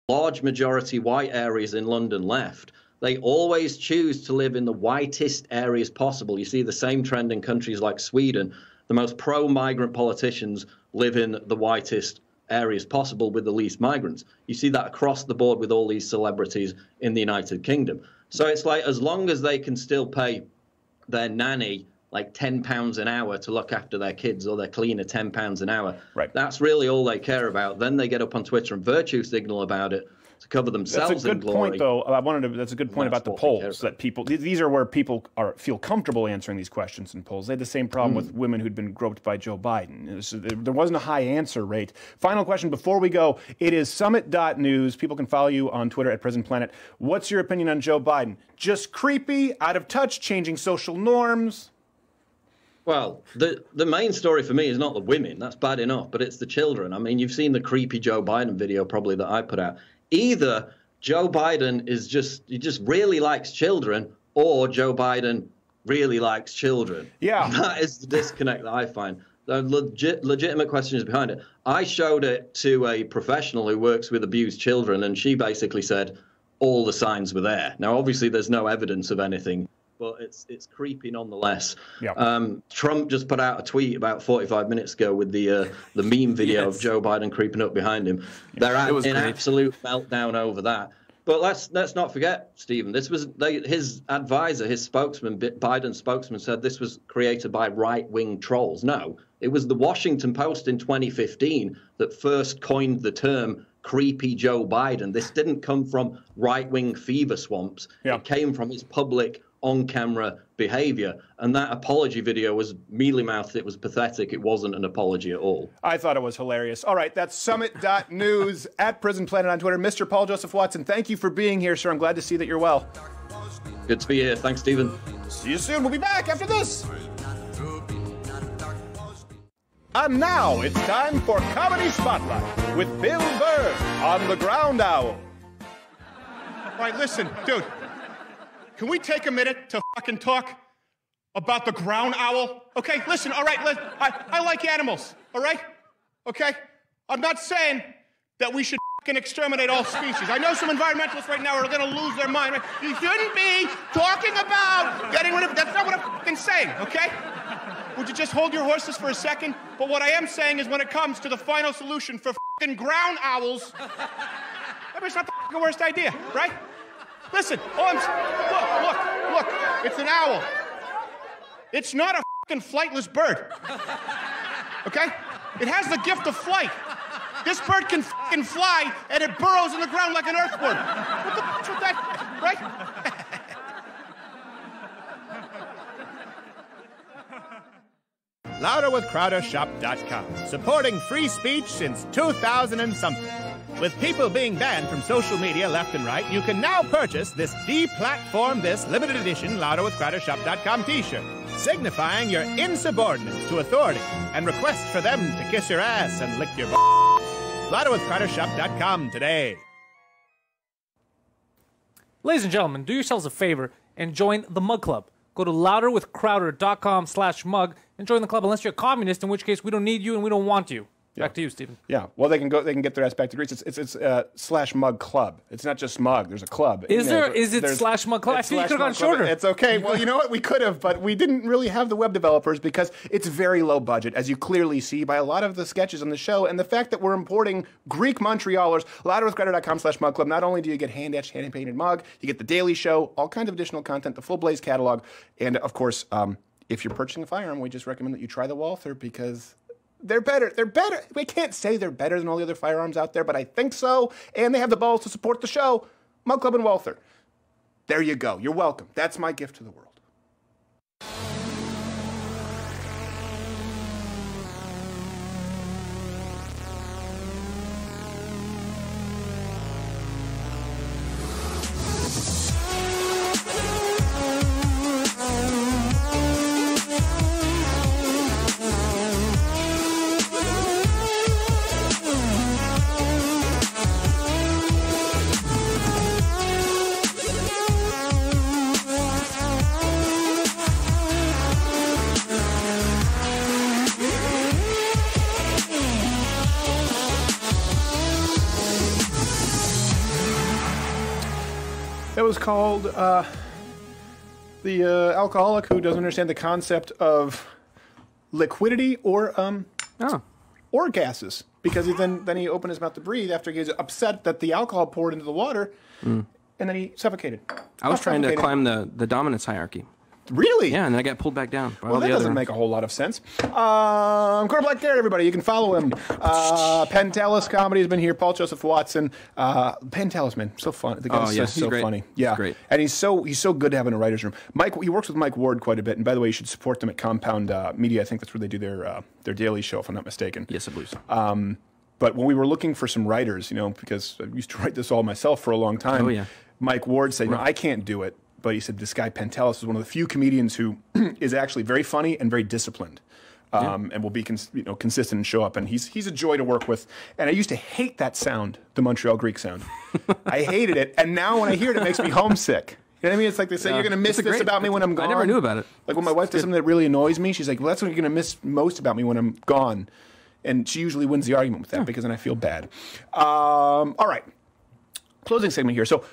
large majority white areas in London left. They always choose to live in the whitest areas possible. You see the same trend in countries like Sweden. The most pro-migrant politicians live in the whitest areas possible with the least migrants. You see that across the board with all these celebrities in the United Kingdom. So it's like, as long as they can still pay their nanny like £10 an hour to look after their kids, or their cleaner £10 an hour, right, that's really all they care about. Then they get up on Twitter and virtue signal about it to cover themselves in glory. That's a good point, though. That's a good point about the polls. That people, these are where people feel comfortable answering these questions in polls. They had the same problem with women who'd been groped by Joe Biden. There wasn't a high answer rate. Final question before we go. It is Summit.News. People can follow you on Twitter at PrisonPlanet. What's your opinion on Joe Biden? Just creepy, out of touch, changing social norms? Well, the main story for me is not the women. That's bad enough, but it's the children. I mean, you've seen the creepy Joe Biden video probably that I put out. Either Joe Biden he just really likes children, or Joe Biden really likes children. Yeah. That is the disconnect that I find. The legitimate question is behind it. I showed it to a professional who works with abused children, and she basically said all the signs were there. Now, obviously, there's no evidence of anything, but it's creepy nonetheless. Yeah. Trump just put out a tweet about 45 minutes ago with the meme video of Joe Biden creeping up behind him. They're in absolute meltdown over that. But let's not forget, Stephen, this was his advisor, his spokesman, Biden's spokesman, said this was created by right-wing trolls. No, it was the Washington Post in 2015 that first coined the term creepy Joe Biden. This didn't come from right-wing fever swamps. Yeah. It came from his public on-camera behavior, and that apology video was mealy-mouthed. It was pathetic. It wasn't an apology at all. I thought it was hilarious. All right, that's Summit.News at Prison Planet on Twitter. Mr. Paul Joseph Watson, thank you for being here, sir. I'm glad to see that you're well. Good to be here. Thanks, Stephen. See you soon. We'll be back after this. And now it's time for Comedy Spotlight with Bill Burr on The Ground Owl. All right, listen, dude. Can we take a minute to fucking talk about the ground owl? Okay, listen, all right, I like animals, all right? Okay? I'm not saying that we should fucking exterminate all species. I know some environmentalists right now are gonna lose their mind. Right? You shouldn't be talking about getting rid of, that's not what I'm fucking saying, okay? Would you just hold your horses for a second? But what I am saying is when it comes to the final solution for fucking ground owls, maybe it's not the fucking worst idea, right? Listen, look, it's an owl. It's not a fucking flightless bird. Okay? It has the gift of flight. This bird can fucking fly, and it burrows in the ground like an earthworm. What the fuck's with that, right? LouderWithCrowderShop.com, supporting free speech since 2000 and something. With people being banned from social media left and right, you can now purchase this deplatform this limited edition LouderWithCrowderShop.com t-shirt, signifying your insubordinance to authority and request for them to kiss your ass and lick your balls. LouderWithCrowderShop.com today. Ladies and gentlemen, do yourselves a favor and join the Mug Club. Go to louderwithcrowder.com/mug and join the club, unless you're a communist, in which case we don't need you and we don't want you. Back to you, Stephen. Yeah, well, they can get their ass back to Greece. It's /mug club. It's not just mug. There's a club. Is there? Is it /mug club? I think you could have gone shorter. It's okay. Well, you know what? We could have, but we didn't really have the web developers because it's very low budget, as you clearly see by a lot of the sketches on the show. And the fact that we're importing Greek Montrealers, louderwithcrowder.com/mug club. Not only do you get hand-etched, hand-painted mug, you get the Daily Show, all kinds of additional content, the full Blaze catalog, and of course, if you're purchasing a firearm, we just recommend that you try the Walther because they're better. They're better. We can't say they're better than all the other firearms out there, but I think so. And they have the balls to support the show. Mug Club and Walther. There you go. You're welcome. That's my gift to the world. That was called the alcoholic who doesn't understand the concept of liquidity or gases, because then he opened his mouth to breathe after he was upset that the alcohol poured into the water, and then he suffocated. I was trying to climb the dominance hierarchy. Really? Yeah, and then I got pulled back down. Well, that doesn't make a whole lot of sense. Quarter Black Garrett, everybody. You can follow him. Pentelis Comedy has been here. Paul Joseph Watson. Pentelis, man, so fun. The guy's so funny. Yeah, he's great. And he's so good to have in a writer's room. Mike, he works with Mike Ward quite a bit. And by the way, you should support them at Compound Media. I think that's where they do their Daily Show, if I'm not mistaken. Yes, I believe so. But when we were looking for some writers, because I used to write this all myself for a long time. Oh, yeah. Mike Ward said, I can't do it. But he said this guy Pentelis is one of the few comedians who is actually very funny and very disciplined, and will be consistent and show up. And he's a joy to work with. And I used to hate that sound, the Montreal Greek sound. I hated it, and now when I hear it, it makes me homesick. what I mean? It's like they say, you're going to miss this about me when I'm gone. I never knew about it. Like when my wife does something that really annoys me, she's like, well, that's what you're going to miss most about me when I'm gone. And she usually wins the argument with that because then I feel bad. All right. Closing segment here. So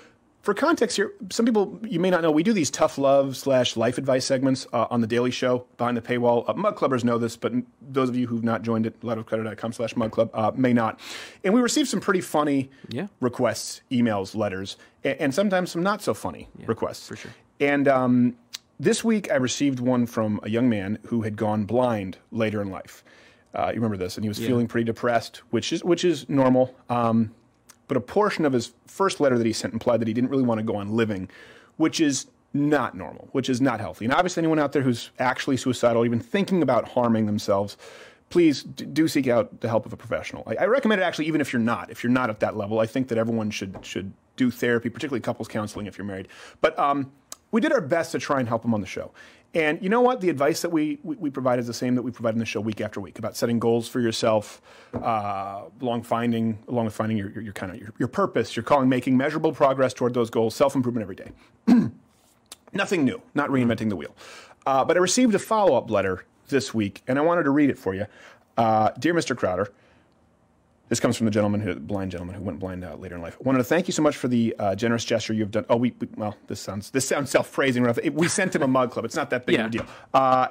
for context here, some people you may not know, we do these tough love / life advice segments on The Daily Show behind the paywall. Mug Clubbers know this, but those of you who've not joined it, loudwithcrowder.com/mugclub, may not. And we received some pretty funny requests, emails, letters, and sometimes some not so funny requests. For sure. And this week I received one from a young man who had gone blind later in life. You remember this, and he was feeling pretty depressed, which is normal. But a portion of his first letter that he sent implied that he didn't really want to go on living, which is not normal, which is not healthy. And obviously anyone out there who's actually suicidal, even thinking about harming themselves, please do seek out the help of a professional. I recommend it actually even if you're not at that level. I think that everyone should do therapy, particularly couples counseling if you're married. But we did our best to try and help him on the show. And you know what? The advice that we provide is the same that we provide in the show week after week about setting goals for yourself, along with finding your purpose, your calling, making measurable progress toward those goals, self-improvement every day. Nothing new, not reinventing the wheel. But I received a follow-up letter this week, and I wanted to read it for you. Dear Mr. Crowder, this comes from the blind gentleman who went blind later in life. I wanted to thank you so much for the generous gesture you've done. Oh, well, this sounds self-praising. We sent him a mug club. It's not that big of a deal.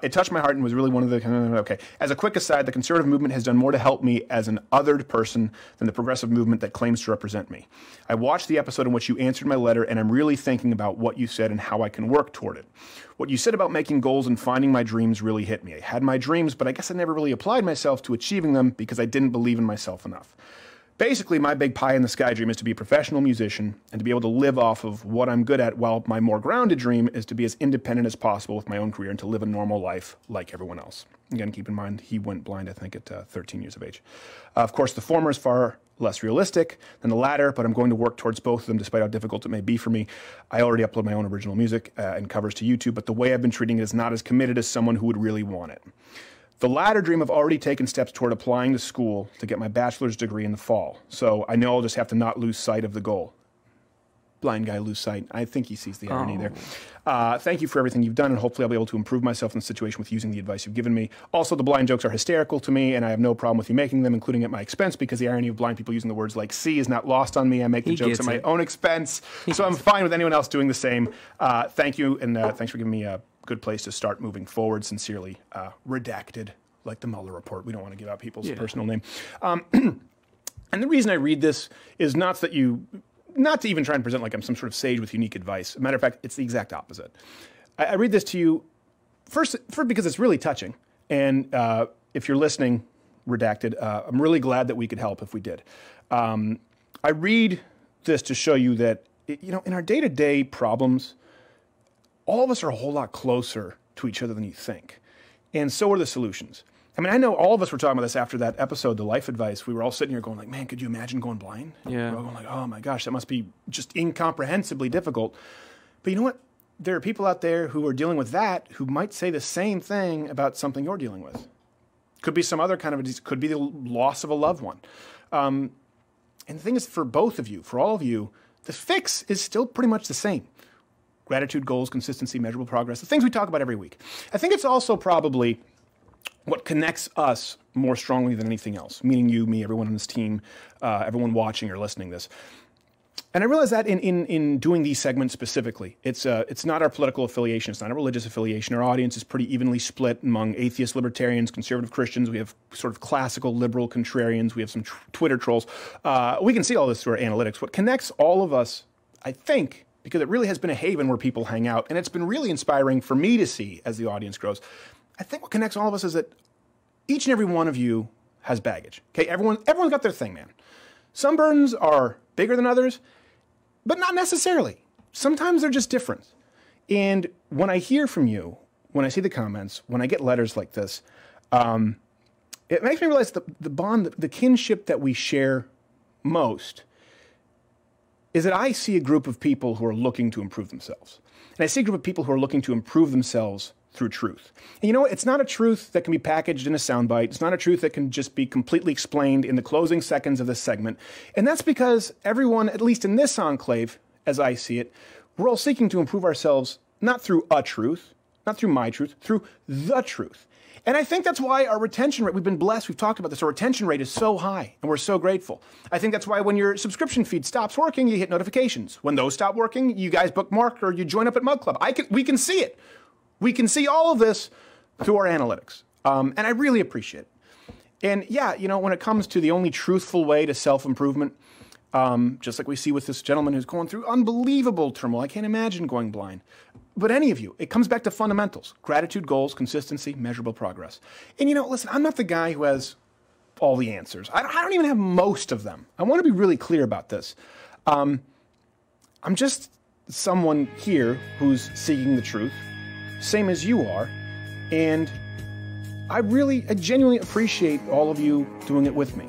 It touched my heart and was really one of the, okay. As a quick aside, the conservative movement has done more to help me as an othered person than the progressive movement that claims to represent me. I watched the episode in which you answered my letter, and I'm really thinking about what you said and how I can work toward it. What you said about making goals and finding my dreams really hit me. I had my dreams, but I guess I never really applied myself to achieving them because I didn't believe in myself enough. Basically, my big pie in the sky dream is to be a professional musician and to be able to live off of what I'm good at, while my more grounded dream is to be as independent as possible with my own career and to live a normal life like everyone else. Again, keep in mind, he went blind, I think, at 13 years of age. Of course, the former is far less realistic than the latter, but I'm going to work towards both of them despite how difficult it may be for me. I already upload my own original music and covers to YouTube, but the way I've been treating it is not as committed as someone who would really want it. The latter dream, I've already taken steps toward applying to school to get my bachelor's degree in the fall, so I know I'll just have to not lose sight of the goal. Blind guy lose sight. I think he sees the irony there. Thank you for everything you've done, and hopefully I'll be able to improve myself in the situation with using the advice you've given me. Also, the blind jokes are hysterical to me, and I have no problem with you making them, including at my expense, because the irony of blind people using the words like "see" is not lost on me. I make the jokes at my own expense, so I'm fine with anyone else doing the same. Thank you, and thanks for giving me a good place to start moving forward. Sincerely, redacted, like the Mueller report. We don't want to give out people's personal name. And the reason I read this is not to even try and present like I'm some sort of sage with unique advice. As a matter of fact, it's the exact opposite. I read this to you first because it's really touching. And if you're listening, redacted, I'm really glad that we could help if we did. I read this to show you that, in our day-to-day problems, all of us are a whole lot closer to each other than you think. And so are the solutions. I mean, I know all of us were talking about this after that episode, the life advice. We were all sitting here going like, man, could you imagine going blind? Yeah. We're all going like, oh my gosh, that must be just incomprehensibly difficult. But you know what? There are people out there who are dealing with that who might say the same thing about something you're dealing with. Could be some other kind of disease. Could be the loss of a loved one. And the thing is, for both of you, for all of you, the fix is still pretty much the same. Gratitude, goals, consistency, measurable progress, the things we talk about every week. I think it's also probably what connects us more strongly than anything else, meaning you, me, everyone on this team, everyone watching or listening to this. And I realize that in doing these segments specifically, it's not our political affiliation, it's not a religious affiliation. Our audience is pretty evenly split among atheists, libertarians, conservative Christians. We have sort of classical liberal contrarians. We have some Twitter trolls. We can see all this through our analytics. What connects all of us, I think, because it really has been a haven where people hang out, and it's been really inspiring for me to see as the audience grows. I think what connects all of us is that each and every one of you has baggage. Okay, everyone's got their thing, man. Some burdens are bigger than others, but not necessarily. Sometimes they're just different. And when I hear from you, when I see the comments, when I get letters like this, it makes me realize the bond, the kinship that we share most is that I see a group of people who are looking to improve themselves. And I see a group of people who are looking to improve themselves through truth. And you know what? It's not a truth that can be packaged in a soundbite. It's not a truth that can just be completely explained in the closing seconds of this segment. And that's because everyone, at least in this enclave, as I see it, We're all seeking to improve ourselves, not through a truth, not through my truth, through the truth. And I think that's why our retention rate, we've been blessed, we've talked about this, our retention rate is so high, and we're so grateful. I think that's why when your subscription feed stops working, you hit notifications. When those stop working, you guys bookmark or you join up at Mug Club. We can see it. We can see all of this through our analytics. And I really appreciate it. And yeah, you know, when it comes to the only truthful way to self-improvement, just like we see with this gentleman who's going through unbelievable turmoil, I can't imagine going blind. But any of you, it comes back to fundamentals: gratitude, goals, consistency, measurable progress. And you know, listen, I'm not the guy who has all the answers. I don't even have most of them. I want to be really clear about this. I'm just someone here who's seeking the truth, same as you are. And I genuinely appreciate all of you doing it with me,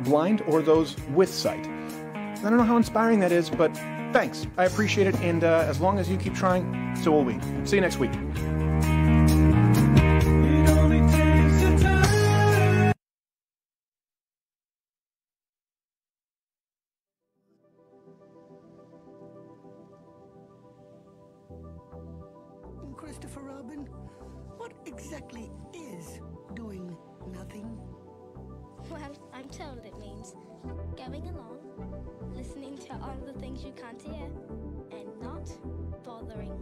blind or those with sight. I don't know how inspiring that is, but thanks. I appreciate it, and as long as you keep trying, so will we. See you next week. Christopher Robin, what exactly is doing nothing? Well, I'm told it means going along, listening to all the things you can't hear, and not bothering.